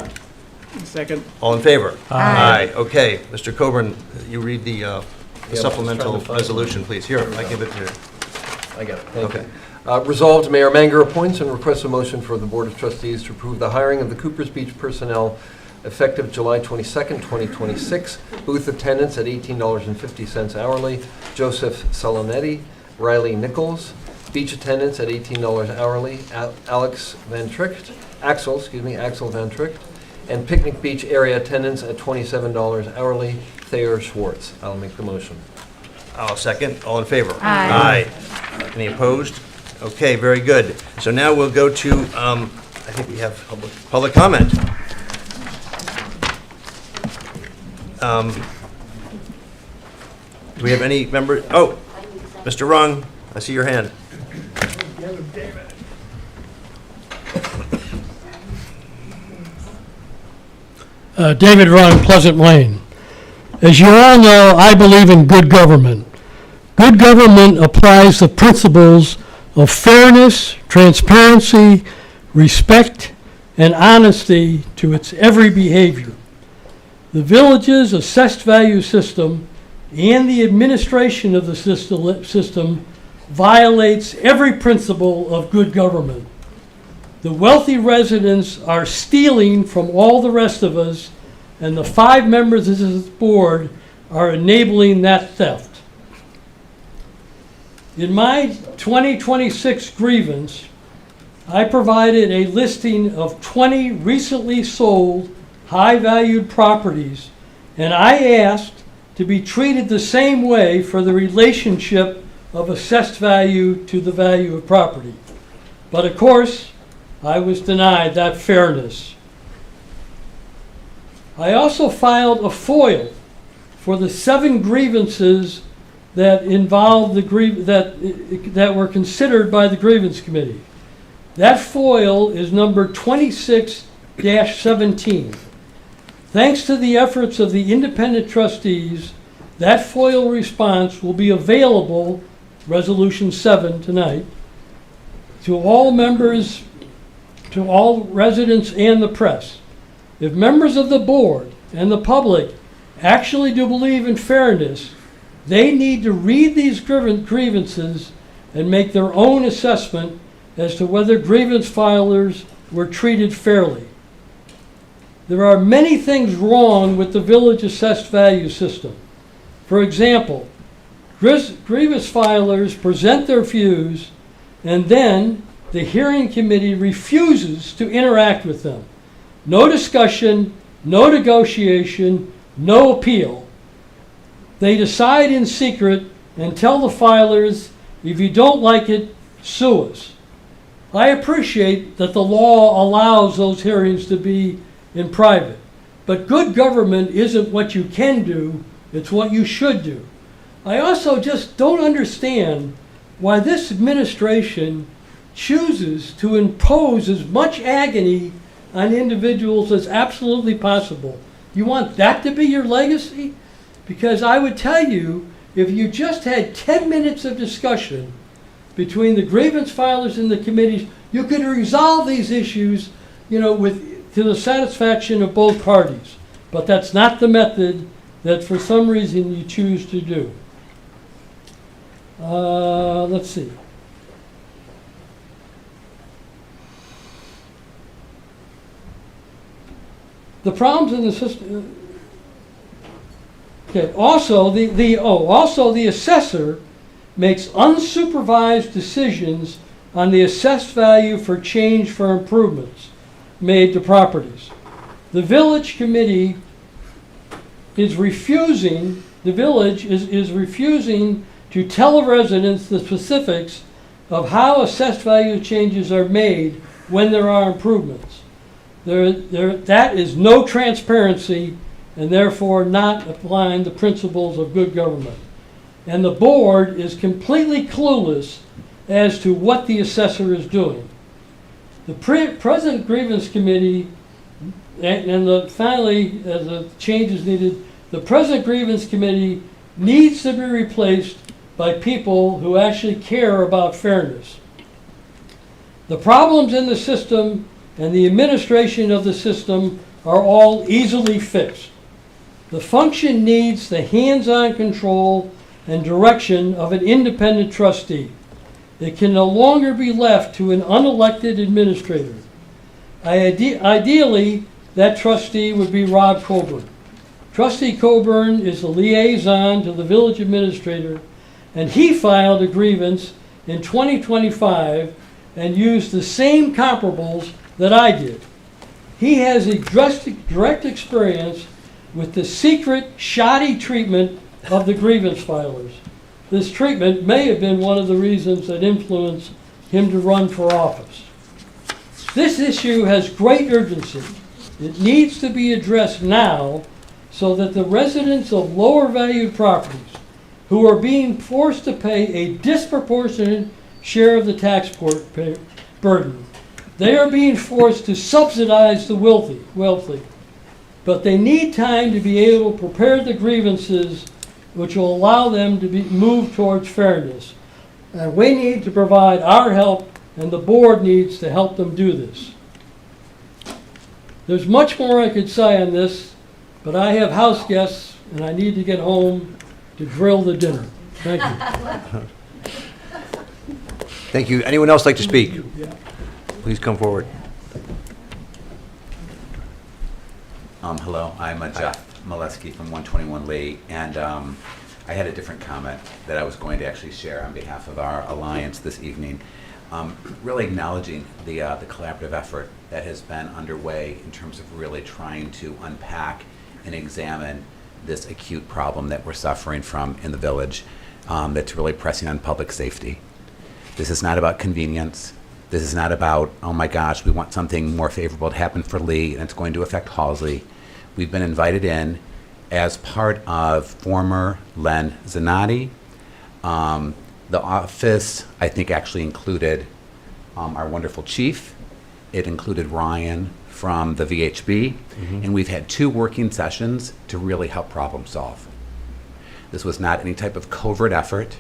Second. All in favor? Aye. Okay, Mr. Coburn, you read the I'm just supplemental trying to find resolution, please. Here, I give it to you. I got it, thank Okay. you. Resolved, Mayor Manger appoints and requests a motion for the Board of Trustees to approve the hiring of the Coopers Beach personnel effective July 22nd, 2026. Booth attendants at $18.50 hourly. Joseph Salonetti, Riley Nichols. Beach attendants at $18 hourly. Axel Van Tricht. And Picnic Beach area attendants at $27 hourly. Thayer Schwartz. I'll make the motion. I'll second. All in favor? Aye. Aye. Any opposed? Okay, very good. So now we'll go to, I think we have public comment. Do we have any member? Oh, Mr. Rung, I see your hand. David Run, Pleasant Lane. As you all know, I believe in good government. Good government applies the principles of fairness, transparency, respect, and honesty to its every behavior. The village's assessed value system and the administration of the system violates every principle of good government. The wealthy residents are stealing from all the rest of us, and the 5 members of this board are enabling that theft. In my 2026 grievance, I provided a listing of 20 recently sold high-valued properties, and I asked to be treated the same way for the relationship of assessed value to the value of property. But of course, I was denied that fairness. I also filed a FOIL for the 7 grievances that involved that were considered by the grievance committee. That FOIL is number 26-17. Thanks to the efforts of the independent trustees, that FOIL response will be available, Resolution 7 tonight, to all members, to all residents and the press. If members of the board and the public actually do believe in fairness, they need to read these grievances and make their own assessment as to whether grievance filers were treated fairly. There are many things wrong with the village assessed value system. For example, grievance filers present their views and then the hearing committee refuses to interact with them. No discussion, no negotiation, no appeal. They decide in secret and tell the filers, if you don't like it, sue us. I appreciate that the law allows those hearings to be in private, but good government isn't what you can do, it's what you should do. I also just don't understand why this administration chooses to impose as much agony on individuals as absolutely possible. You want that to be your legacy? Because I would tell you, if you just had 10 minutes of discussion between the grievance filers and the committees, you could resolve these issues, to the satisfaction of both parties. But that's not the method that for some reason you choose to do. Let's see. The problems in the system. Okay. Also, the assessor makes unsupervised decisions on the assessed value for change for improvements made to properties. The village committee is refusing. The village is refusing to tell residents the specifics of how assessed value changes are made when there are improvements. That is no transparency and therefore not applying the principles of good government. And the board is completely clueless as to what the assessor is doing. The present grievance committee, finally, as the change is needed, the present grievance committee needs to be replaced by people who actually care about fairness. The problems in the system and the administration of the system are all easily fixed. The function needs the hands-on control and direction of an independent trustee. It can no longer be left to an unelected administrator. Ideally, that trustee would be Rob Coburn. Trustee Coburn is the liaison to the village administrator, and he filed a grievance in 2025 and used the same comparables that I did. He has a direct experience with the secret, shoddy treatment of the grievance filers. This treatment may have been one of the reasons that influenced him to run for office. This issue has great urgency. It needs to be addressed now so that the residents of lower valued properties who are being forced to pay a disproportionate share of the tax burden, they are being forced to subsidize the wealthy. But they need time to be able to prepare the grievances which will allow them to be moved towards fairness. And we need to provide our help, and the board needs to help them do this. There's much more I could say on this, but I have house guests, and I need to get home to grill the dinner. Thank you. Thank you. Anyone else like to speak? Please come forward. Hello, I'm Jeff Molesky from 121 Lee, and I had a different comment that I was going to actually share on behalf of our alliance this evening. Really acknowledging the collaborative effort that has been underway in terms of really trying to unpack and examine this acute problem that we're suffering from in the village that's really pressing on public safety. This is not about convenience. This is not about, oh my gosh, we want something more favorable to happen for Lee and it's going to affect Halsey. We've been invited in as part of former Len Zanotti. The office, I think, actually included our wonderful chief. It included Ryan from the VHB, and we've had 2 working sessions to really help problem solve. This was not any type of covert effort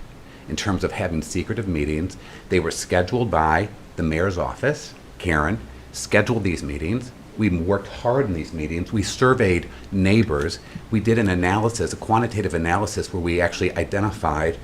in terms of having secretive meetings. They were scheduled by the mayor's office. Karen scheduled these meetings. We worked hard in these meetings. We surveyed neighbors. We did an analysis, a quantitative analysis, where we actually identified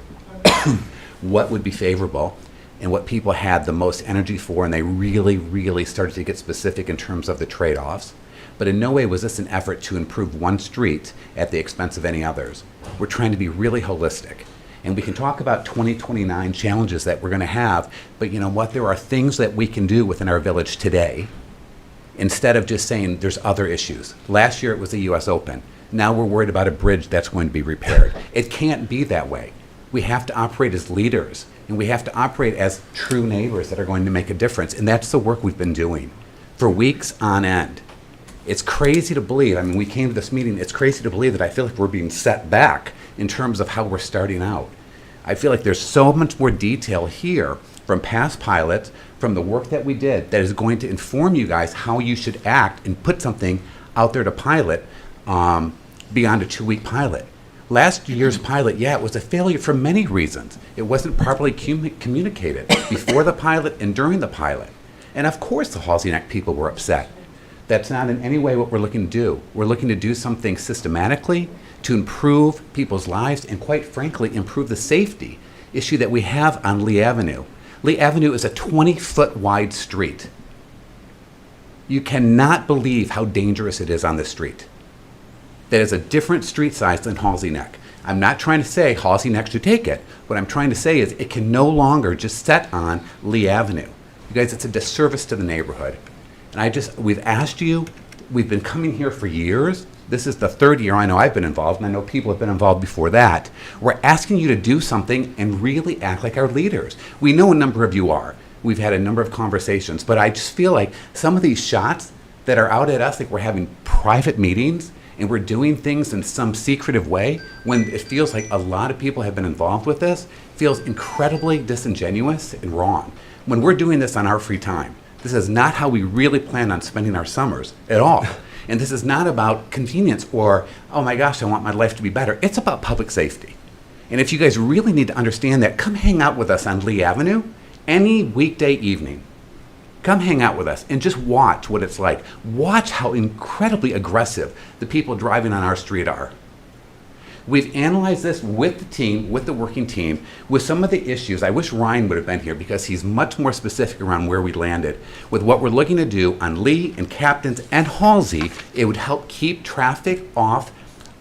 what would be favorable and what people had the most energy for, and they really, really started to get specific in terms of the trade-offs. But in no way was this an effort to improve one street at the expense of any others. We're trying to be really holistic. And we can talk about 2029 challenges that we're going to have, but you know what? There are things that we can do within our village today instead of just saying there's other issues. Last year it was the US Open. Now we're worried about a bridge that's going to be repaired. It can't be that way. We have to operate as leaders, and we have to operate as true neighbors that are going to make a difference. And that's the work we've been doing for weeks on end. It's crazy to believe, I mean, we came to this meeting, it's crazy to believe that I feel like we're being set back in terms of how we're starting out. I feel like there's so much more detail here from past pilots, from the work that we did, that is going to inform you guys how you should act and put something out there to pilot beyond a 2-week pilot. Last year's pilot, yeah, it was a failure for many reasons. It wasn't properly communicated before the pilot and during the pilot. And of course the Halsey Neck people were upset. That's not in any way what we're looking to do. We're looking to do something systematically to improve people's lives and, quite frankly, improve the safety issue that we have on Lee Avenue. Lee Avenue is a 20-foot wide street. You cannot believe how dangerous it is on this street. That is a different street size than Halsey Neck. I'm not trying to say Halsey Neck should take it. What I'm trying to say is it can no longer just set on Lee Avenue. You guys, it's a disservice to the neighborhood. And we've asked you, we've been coming here for years. This is the 3rd year I know I've been involved, and I know people have been involved before that. We're asking you to do something and really act like our leaders. We know a number of you are. We've had a number of conversations, but I just feel like some of these shots that are out at us, like we're having private meetings and we're doing things in some secretive way, when it feels like a lot of people have been involved with this, feels incredibly disingenuous and wrong. When we're doing this on our free time, this is not how we really plan on spending our summers at all. And this is not about convenience or, oh my gosh, I want my life to be better. It's about public safety. And if you guys really need to understand that, come hang out with us on Lee Avenue any weekday evening. Come hang out with us and just watch what it's like. Watch how incredibly aggressive the people driving on our street are. We've analyzed this with the team, with the working team, with some of the issues. I wish Ryan would have been here because he's much more specific around where we landed. With what we're looking to do on Lee and Captains and Halsey, it would help keep traffic off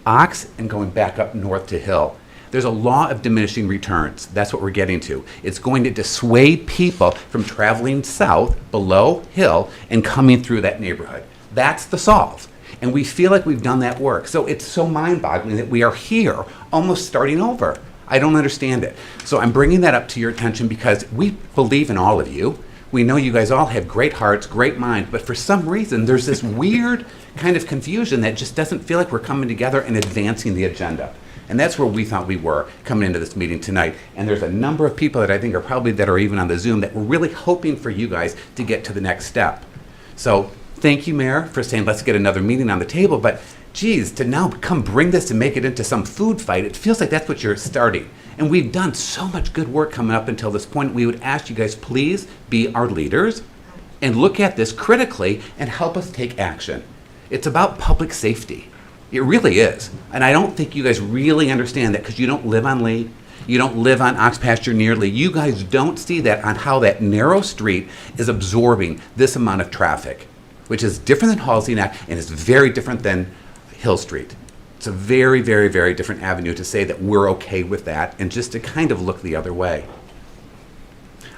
Ox and going back up north to Hill. There's a law of diminishing returns. That's what we're getting to. It's going to dissuade people from traveling south below Hill and coming through that neighborhood. That's the solve. And we feel like we've done that work. So it's so mind-boggling that we are here almost starting over. I don't understand it. So I'm bringing that up to your attention because we believe in all of you. We know you guys all have great hearts, great minds, but for some reason there's this weird kind of confusion that just doesn't feel like we're coming together and advancing the agenda. And that's where we thought we were coming into this meeting tonight. And there's a number of people that I think are even on the Zoom that we're really hoping for you guys to get to the next step. So thank you, Mayor, for saying let's get another meeting on the table. But geez, to now come bring this and make it into some food fight, it feels like that's what you're starting. And we've done so much good work coming up until this point. We would ask you guys, please be our leaders and look at this critically and help us take action. It's about public safety. It really is. And I don't think you guys really understand that because you don't live on Lee. You don't live on Ox Pasture near Lee. You guys don't see that on how that narrow street is absorbing this amount of traffic, which is different than Halsey Neck and is very different than Hill Street. It's a very, very, very different avenue to say that we're okay with that and just to kind of look the other way.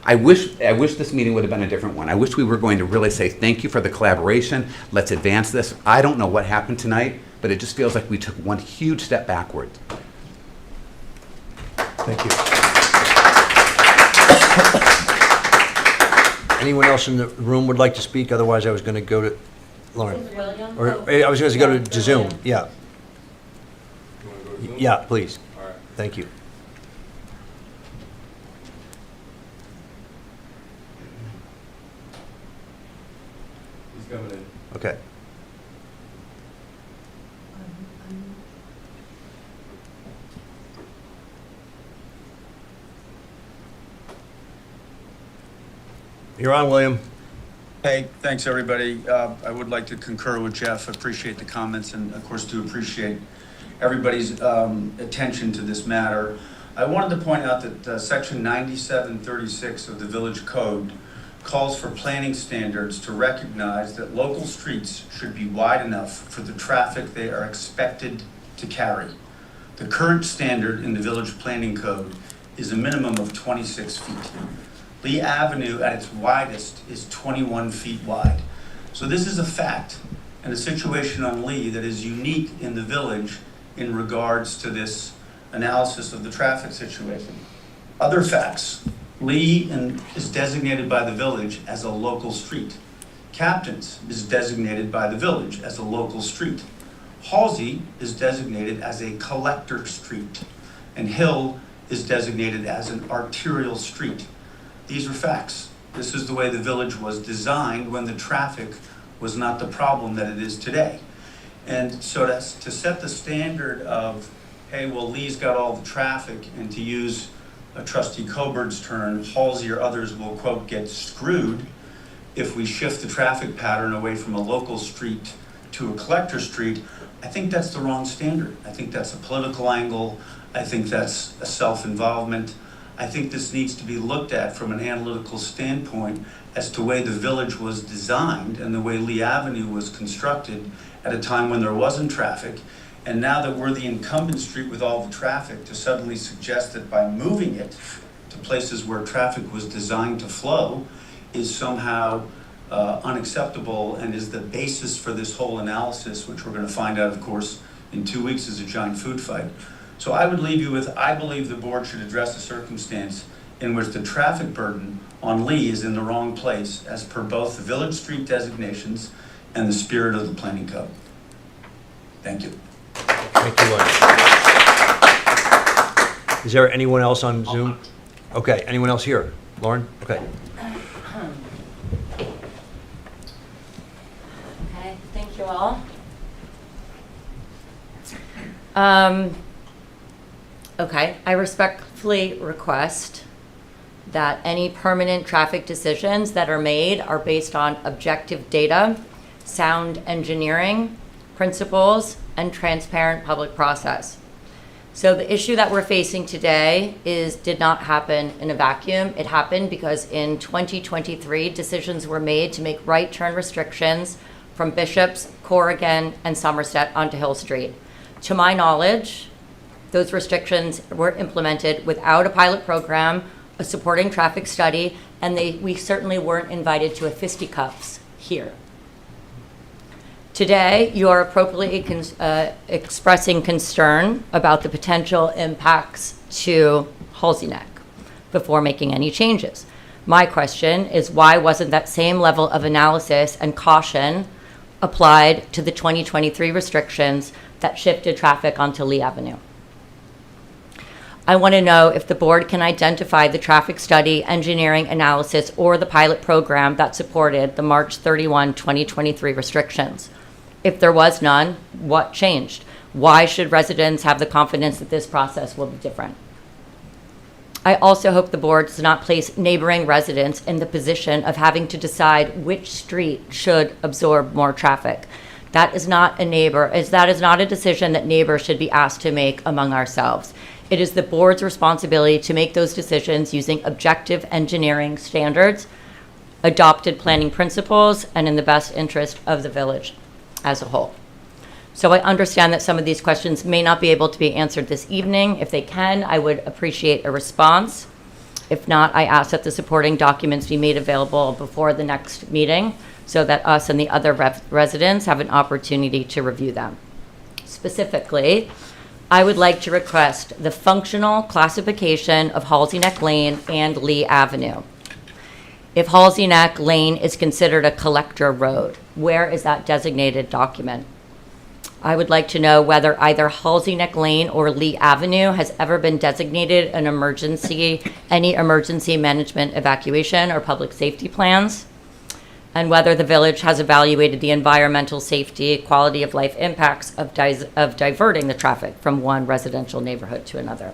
I wish this meeting would have been a different one. I wish we were going to really say thank you for the collaboration. Let's advance this. I don't know what happened tonight, but it just feels like we took one huge step backward. Thank you. Anyone else in the room would like to speak? Otherwise, I was going to go to Lauren? This is William. Or, Oh, I was going to go to Zoom, William. yeah. Yeah, please. Thank you. He's coming in. Okay. You're on, William. Hey, thanks, everybody. I would like to concur with Jeff, appreciate the comments, and of course, do appreciate everybody's attention to this matter. I wanted to point out that Section 9736 of the Village Code calls for planning standards to recognize that local streets should be wide enough for the traffic they are expected to carry. The current standard in the Village Planning Code is a minimum of 26 feet. Lee Avenue at its widest is 21 feet wide. So this is a fact and a situation on Lee that is unique in the village in regards to this analysis of the traffic situation. Other facts, Lee is designated by the village as a local street. Captains is designated by the village as a local street. Halsey is designated as a collector street. And Hill is designated as an arterial street. These are facts. This is the way the village was designed when the traffic was not the problem that it is today. And so that's to set the standard of, hey, well, Lee's got all the traffic, and to use a Trustee Coburn's term, Halsey or others will, quote, get screwed if we shift the traffic pattern away from a local street to a collector street. I think that's the wrong standard. I think that's a political angle. I think that's a self-involvement. I think this needs to be looked at from an analytical standpoint as to the way the village was designed and the way Lee Avenue was constructed at a time when there wasn't traffic. And now that we're the incumbent street with all the traffic, to suddenly suggest that by moving it to places where traffic was designed to flow is somehow unacceptable and is the basis for this whole analysis, which we're going to find out, of course, in 2 weeks is a giant food fight. So I would leave you with, I believe the board should address a circumstance in which the traffic burden on Lee is in the wrong place as per both the village street designations and the spirit of the planning code. Thank you. Thank you, Lauren. Is there anyone else on Zoom? Okay, anyone else here? Lauren? Okay. Okay, thank you all. Okay, I respectfully request that any permanent traffic decisions that are made are based on objective data, sound engineering principles, and transparent public process. So the issue that we're facing today did not happen in a vacuum. It happened because in 2023, decisions were made to make right turn restrictions from Bishops, Corrigan, and Somerset onto Hill Street. To my knowledge, those restrictions were implemented without a pilot program, a supporting traffic study, and we certainly weren't invited to a fisticuffs here. Today, you are appropriately expressing concern about the potential impacts to Halsey Neck before making any changes. My question is, why wasn't that same level of analysis and caution applied to the 2023 restrictions that shifted traffic onto Lee Avenue? I want to know if the board can identify the traffic study, engineering analysis, or the pilot program that supported the March 31, 2023 restrictions. If there was none, what changed? Why should residents have the confidence that this process will be different? I also hope the board does not place neighboring residents in the position of having to decide which street should absorb more traffic. That is not a decision that neighbors should be asked to make among ourselves. It is the board's responsibility to make those decisions using objective engineering standards, adopted planning principles, and in the best interest of the village as a whole. So I understand that some of these questions may not be able to be answered this evening. If they can, I would appreciate a response. If not, I ask that the supporting documents be made available before the next meeting so that us and the other residents have an opportunity to review them. Specifically, I would like to request the functional classification of Halsey Neck Lane and Lee Avenue. If Halsey Neck Lane is considered a collector road, where is that designated document? I would like to know whether either Halsey Neck Lane or Lee Avenue has ever been designated an emergency, any emergency management evacuation or public safety plans, and whether the village has evaluated the environmental safety, quality of life impacts of diverting the traffic from one residential neighborhood to another.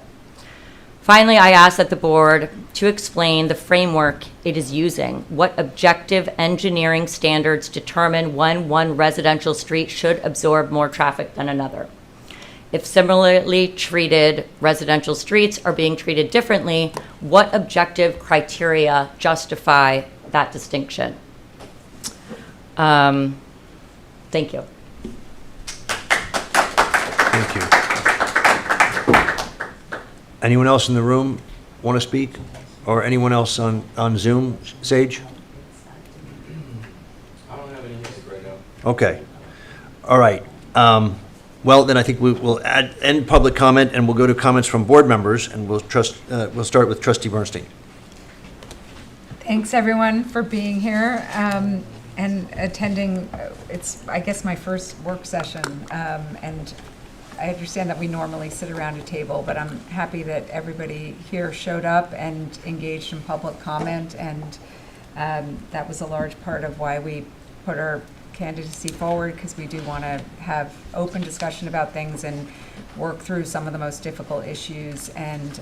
Finally, I ask that the board to explain the framework it is using. What objective engineering standards determine when one residential street should absorb more traffic than another? If similarly treated residential streets are being treated differently, what objective criteria justify that distinction? Thank you. Thank you. Anyone else in the room want to speak? Or anyone else on Zoom? Sage? I don't have any music right now. Okay. All right. Well, then I think we'll end public comment, and we'll go to comments from board members, and we'll start with Trustee Bernstein. Thanks, everyone, for being here and attending. It's, I guess, my first work session, and I understand that we normally sit around a table, but I'm happy that everybody here showed up and engaged in public comment, and that was a large part of why we put our candidacy forward, because we do want to have open discussion about things and work through some of the most difficult issues. And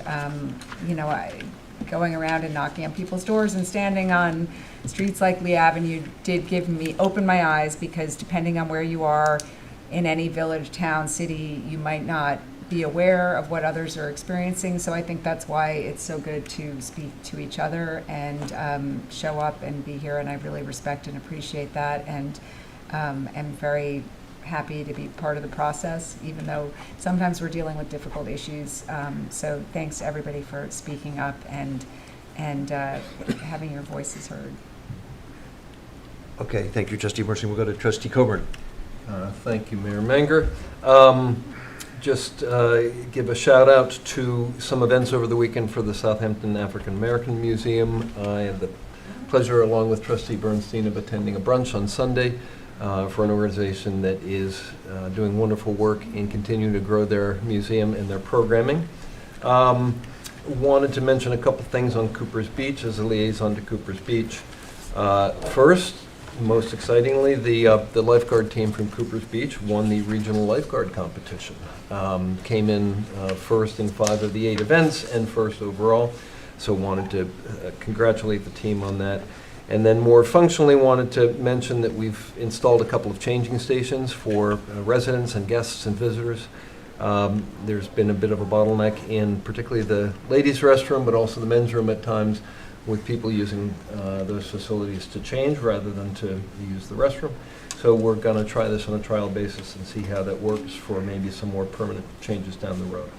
going around and knocking on people's doors and standing on streets like Lee Avenue did open my eyes, because depending on where you are in any village, town, city, you might not be aware of what others are experiencing. So I think that's why it's so good to speak to each other and show up and be here. And I really respect and appreciate that, and am very happy to be part of the process, even though sometimes we're dealing with difficult issues. So thanks to everybody for speaking up and having your voices heard. Okay, thank you, Trustee Bernstein. We'll go to Trustee Coburn. Thank you, Mayor Menger. Just give a shout out to some events over the weekend for the Southampton African American Museum. I had the pleasure, along with Trustee Bernstein, of attending a brunch on Sunday for an organization that is doing wonderful work in continuing to grow their museum and their programming. Wanted to mention a couple things on Cooper's Beach as a liaison to Cooper's Beach. First, most excitingly, the lifeguard team from Cooper's Beach won the regional lifeguard competition. Came in first in 5 of the 8 events and first overall. So wanted to congratulate the team on that. And then more functionally wanted to mention that we've installed a couple of changing stations for residents and guests and visitors. There's been a bit of a bottleneck in particularly the ladies' restroom, but also the men's room at times, with people using those facilities to change rather than to use the restroom. So we're going to try this on a trial basis and see how that works for maybe some more permanent changes down the road.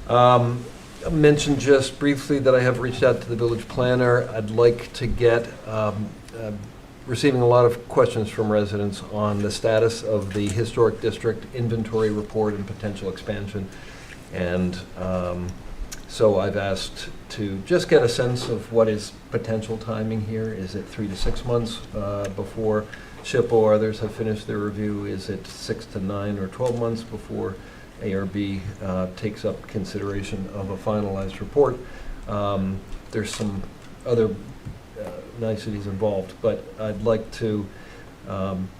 I mentioned just briefly that I have reached out to the village planner. I'd like to get, receiving a lot of questions from residents on the status of the historic district inventory report and potential expansion. And so I've asked to just get a sense of what is potential timing here. Is it 3 to 6 months before SHPO or others have finished their review? Is it 6 to 9 or 12 months before ARB takes up consideration of a finalized report? There's some other niceties involved, but I'd like to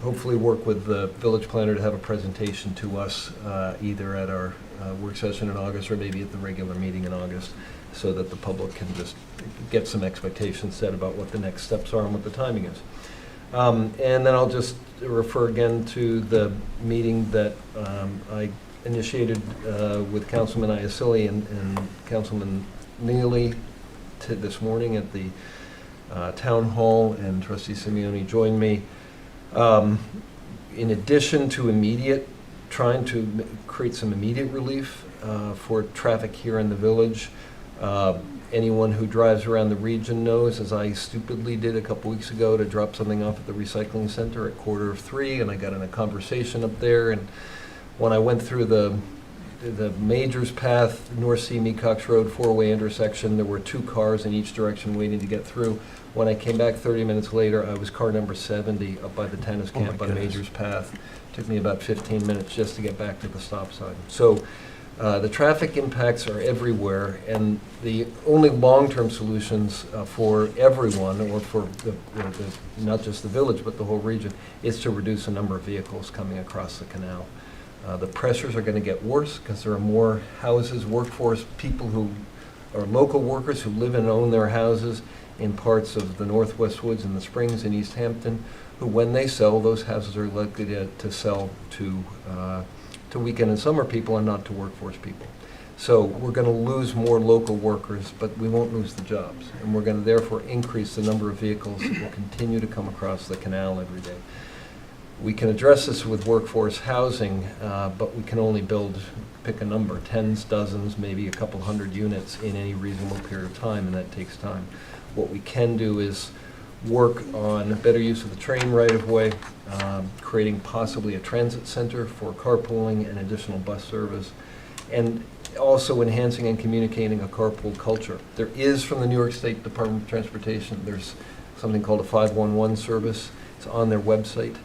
hopefully work with the village planner to have a presentation to us either at our work session in August or maybe at the regular meeting in August, so that the public can just get some expectations set about what the next steps are and what the timing is. And then I'll just refer again to the meeting that I initiated with Councilman Iacilli and Councilman Neely this morning at the town hall, and Trustee Simeone joined me. In addition to trying to create some immediate relief for traffic here in the village, anyone who drives around the region knows, as I stupidly did a couple weeks ago, to drop something off at the recycling center at 2:45, and I got in a conversation up there, and when I went through the the Majors Path, North Simi Cox Road, four-way intersection, there were 2 cars in each direction waiting to get through. When I came back 30 minutes later, I was car number 70 up by the tennis Oh my camp on goodness. Majors Path. Took me about 15 minutes just to get back to the stop sign. So the traffic impacts are everywhere, and the only long-term solutions for everyone, or for not just the village, but the whole region, is to reduce the number of vehicles coming across the canal. The pressures are going to get worse because there are more houses, workforce, people who are local workers who live and own their houses in parts of the Northwest Woods and the Springs in East Hampton, who, when they sell, those houses are likely to sell to weekend and summer people and not to workforce people. So we're going to lose more local workers, but we won't lose the jobs. And we're going to therefore increase the number of vehicles that will continue to come across the canal every day. We can address this with workforce housing, but we can only build, pick a number, tens, dozens, maybe a couple hundred units in any reasonable period of time, and that takes time. What we can do is work on better use of the train right-of-way, creating possibly a transit center for carpooling and additional bus service, and also enhancing and communicating a carpool culture. There is, from the New York State Department of Transportation, there's something called a 511 service. It's on their website.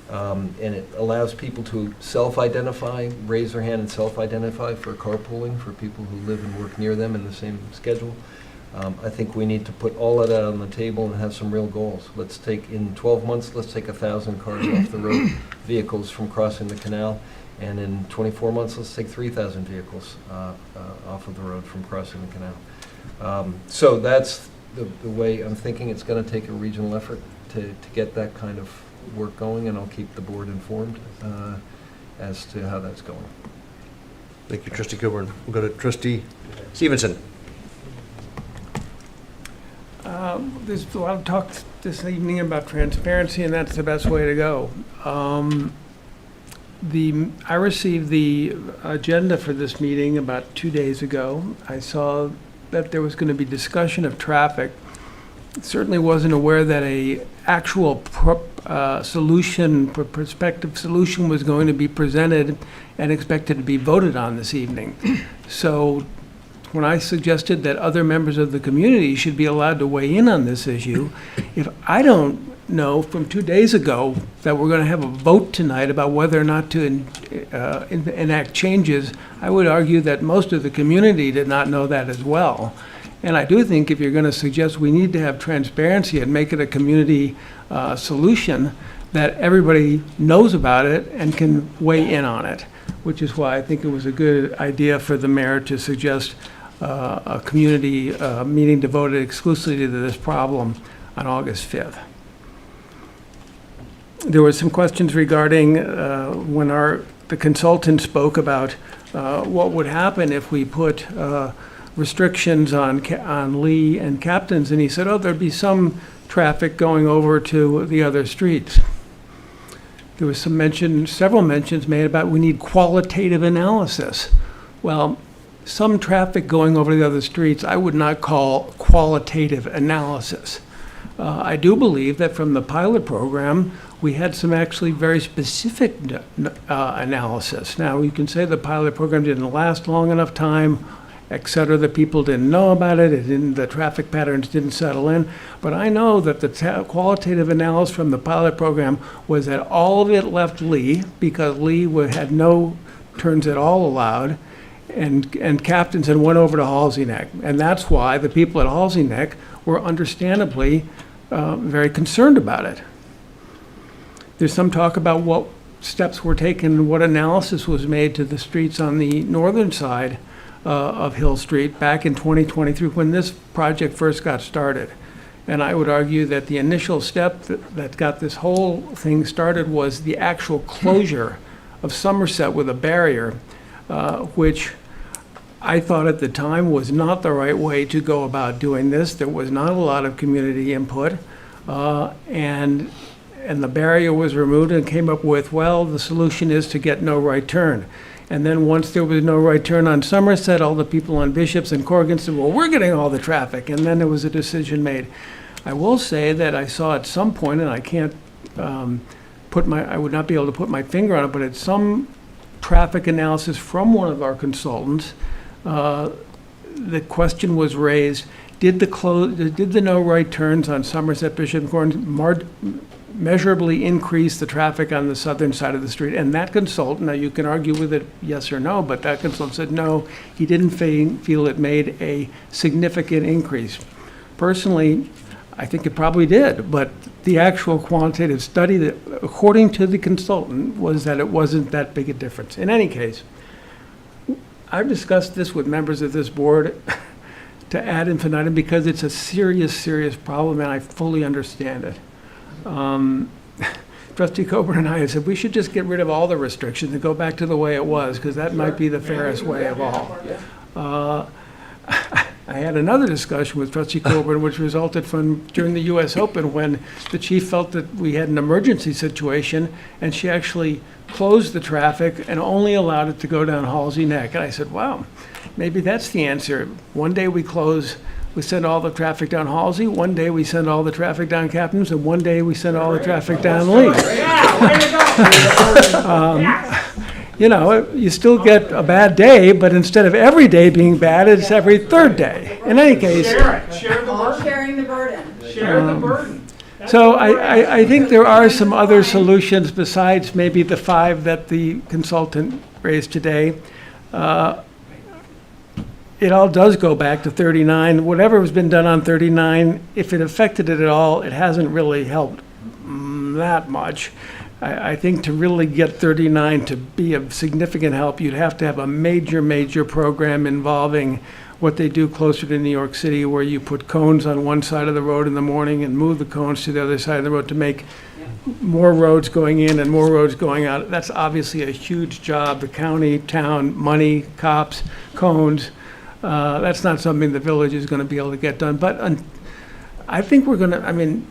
And it allows people to self-identify, raise their hand and self-identify for carpooling for people who live and work near them in the same schedule. I think we need to put all of that on the table and have some real goals. Let's take, in 12 months, let's take 1,000 cars off the road, vehicles from crossing the canal, and in 24 months, let's take 3,000 vehicles off of the road from crossing the canal. So that's the way I'm thinking. It's going to take a regional effort to get that kind of work going, and I'll keep the board informed as to how that's going. Thank you, Trustee Coburn. We'll go to Trustee Stevenson. There's a lot of talk this evening about transparency, and that's the best way to go. I received the agenda for this meeting about 2 days ago. I saw that there was going to be discussion of traffic. Certainly wasn't aware that a actual prospective solution was going to be presented and expected to be voted on this evening. So when I suggested that other members of the community should be allowed to weigh in on this issue, if I don't know from 2 days ago that we're going to have a vote tonight about whether or not to enact changes, I would argue that most of the community did not know that as well. And I do think if you're going to suggest we need to have transparency and make it a community solution, that everybody knows about it and can weigh in on it, which is why I think it was a good idea for the mayor to suggest a community meeting devoted exclusively to this problem on August 5th. There were some questions regarding when the consultant spoke about what would happen if we put restrictions on Lee and Captains, and he said, oh, there'd be some traffic going over to the other streets. There was several mentions made about we need qualitative analysis. Well, some traffic going over the other streets I would not call qualitative analysis. I do believe that from the pilot program, we had some actually very specific analysis. Now, you can say the pilot program didn't last long enough time, et cetera, the people didn't know about it, the traffic patterns didn't settle in. But I know that the qualitative analysis from the pilot program was that all of it left Lee, because Lee had no turns at all allowed, and Captains and went over to Halsey Neck. And that's why the people at Halsey Neck were understandably very concerned about it. There's some talk about what steps were taken, what analysis was made to the streets on the northern side of Hill Street back in 2023 when this project first got started. And I would argue that the initial step that got this whole thing started was the actual closure of Somerset with a barrier, which I thought at the time was not the right way to go about doing this. There was not a lot of community input, and the barrier was removed and came up with, well, the solution is to get no right turn. And then once there was no right turn on Somerset, all the people on Bishops and Corrigan said, well, we're getting all the traffic. And then there was a decision made. I will say that I saw at some point, and I can't I would not be able to put my finger on it, but at some traffic analysis from one of our consultants, the question was raised, did the no right turns on Somerset Bishop and Gordon measurably increase the traffic on the southern side of the street? And that consultant, now you can argue with it yes or no, but that consultant said no, he didn't feel it made a significant increase. Personally, I think it probably did, but the actual quantitative study that, according to the consultant, was that it wasn't that big a difference. In any case, I've discussed this with members of this board to ad infinitum because it's a serious, serious problem, and I fully understand it. Trustee Coburn and I have said we should just get rid of all the restrictions and go back to the way it was, because that might be the fairest way of all. I had another discussion with Trustee Coburn, which resulted from during the U.S. Open, when the chief felt that we had an emergency situation, and she actually closed the traffic and only allowed it to go down Halsey Neck. And I said, wow, maybe that's the answer. One day we send all the traffic down Halsey, one day we send all the traffic down Captain's, and one day we send all the traffic down Lee. You know, you still get a bad day, but instead of every day being bad, it's every third day. In any case. Sharing the burden. Share the burden. So I think there are some other solutions besides maybe the 5 that the consultant raised today. It all does go back to 39. Whatever has been done on 39, if it affected it at all, it hasn't really helped that much. I think to really get 39 to be of significant help, you'd have to have a major, major program involving what they do closer to New York City, where you put cones on one side of the road in the morning and move the cones to the other side of the road to make more roads going in and more roads going out. That's obviously a huge job. The county, town, money, cops, cones. That's not something the village is going to be able to get done. But I think we're going to, I mean,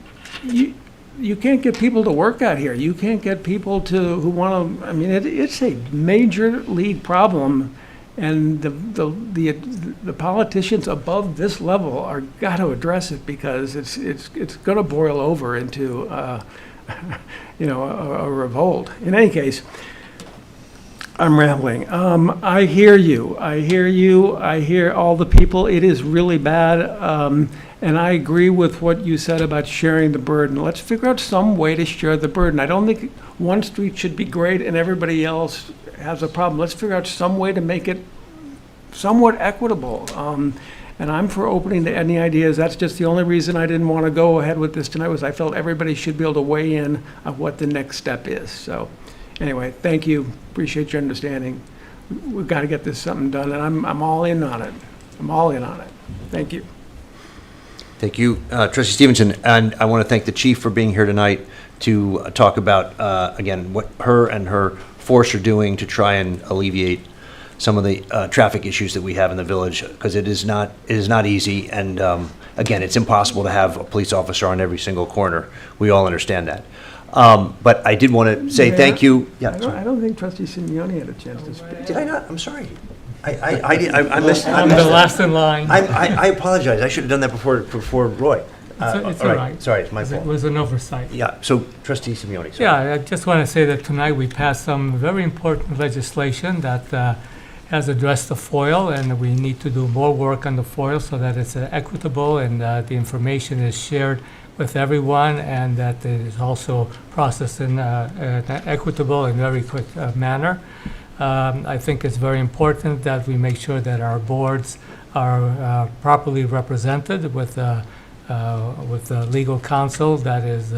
you can't get people to work out here. You can't get people who want to, I mean, it's a major league problem, and the politicians above this level are got to address it, because it's going to boil over into, you know, a revolt. In any case, I'm rambling. I hear you. I hear all the people. It is really bad. And I agree with what you said about sharing the burden. Let's figure out some way to share the burden. I don't think one street should be great and everybody else has a problem. Let's figure out some way to make it somewhat equitable. And I'm for opening to any ideas. That's just the only reason I didn't want to go ahead with this tonight, was I felt everybody should be able to weigh in on what the next step is. So anyway, thank you. Appreciate your understanding. We've got to get this something done, and I'm all in on it. I'm all in on it. Thank you. Thank you, Trustee Stevenson, and I want to thank the chief for being here tonight to talk about, again, what her and her force are doing to try and alleviate some of the traffic issues that we have in the village, because it is not easy, and again, it's impossible to have a police officer on every single corner. We all understand that. But I did want to say thank you. Yeah, I don't think Trustee Simeoni had a chance to speak. Did I not? I'm sorry. I missed. I'm the last in line. I apologize. I should have done that before Roy. It's all right. Sorry, it's my It fault. was an oversight. Yeah, so Trustee Simeoni. Sorry. Yeah, I just want to say that tonight we passed some very important legislation that has addressed the FOIL, and we need to do more work on the FOIL so that it's equitable and the information is shared with everyone, and that it is also processed in an equitable and very quick manner. I think it's very important that we make sure that our boards are properly represented with legal counsel that is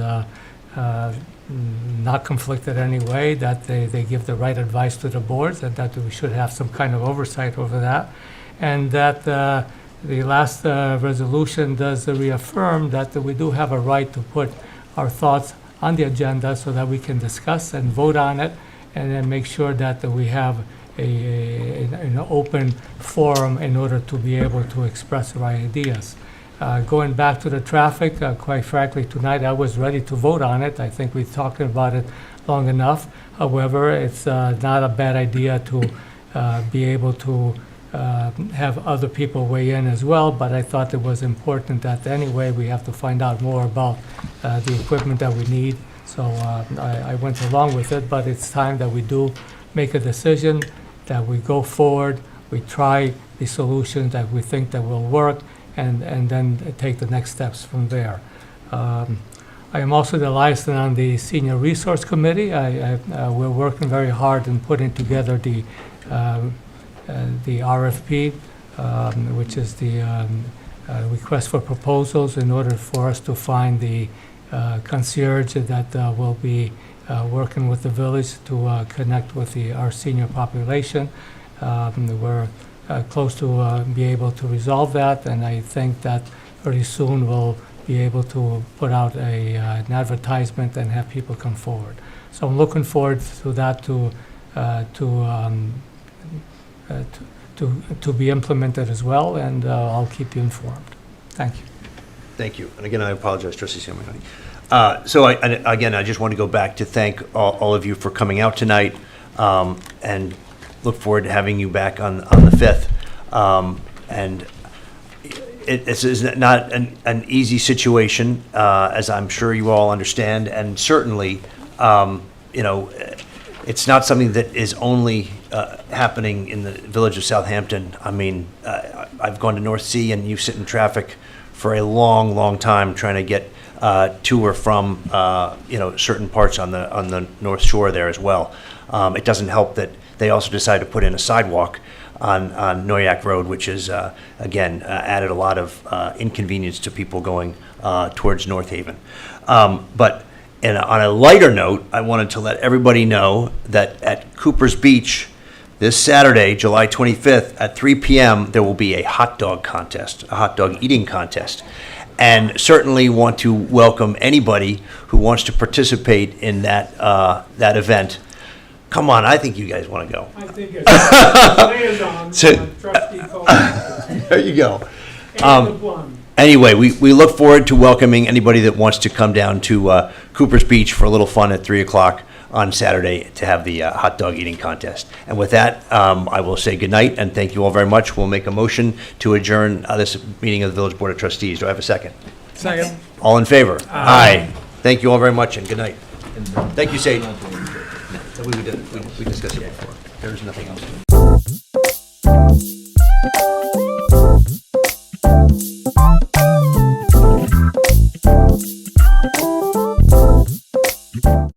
not conflicted in any way, that they give the right advice to the boards, and that we should have some kind of oversight over that. And that the last resolution does reaffirm that we do have a right to put our thoughts on the agenda so that we can discuss and vote on it, and then make sure that we have an open forum in order to be able to express our ideas. Going back to the traffic, quite frankly, tonight I was ready to vote on it. I think we've talked about it long enough. However, it's not a bad idea to be able to have other people weigh in as well, but I thought it was important that anyway we have to find out more about the equipment that we need. So I went along with it, but it's time that we do make a decision, that we go forward, we try the solutions that we think that will work, and then take the next steps from there. I am also the liaison on the Senior Resource Committee. We're working very hard in putting together the RFP, which is the request for proposals in order for us to find the concierge that will be working with the village to connect with our senior population. We're close to be able to resolve that, and I think that very soon we'll be able to put out an advertisement and have people come forward. So I'm looking forward to that to be implemented as well, and I'll keep you informed. Thank you. Thank you. And again, I apologize, Trustee Simeoni. I just want to go back to thank all of you for coming out tonight, and look forward to having you back on the 5th. And this is not an easy situation, as I'm sure you all understand, and certainly, it's not something that is only happening in the village of Southampton. I mean, I've gone to North Sea, and you sit in traffic for a long, long time trying to get to or from certain parts on the North Shore there as well. It doesn't help that they also decided to put in a sidewalk on Noyak Road, which is again added a lot of inconvenience to people going towards North Haven. But on a lighter note, I wanted to let everybody know that at Cooper's Beach this Saturday, July 25th at 3 p.m., there will be a hot dog contest, a hot dog eating contest. And certainly want to welcome anybody who wants to participate in that event. Come on, I think you guys want to go. I think it's liaison, trustee Coleman. There you go. And the plum. Anyway, we look forward to welcoming anybody that wants to come down to Cooper's Beach for a little fun at 3 o'clock on Saturday to have the hot dog eating contest. And with that, I will say goodnight and thank you all very much. We'll make a motion to adjourn this meeting of the Village Board of Trustees. Do I have a second? Second. All in favor? Aye. Thank you all very much and good night. Thank you, Sage. We discussed it before. There's nothing else.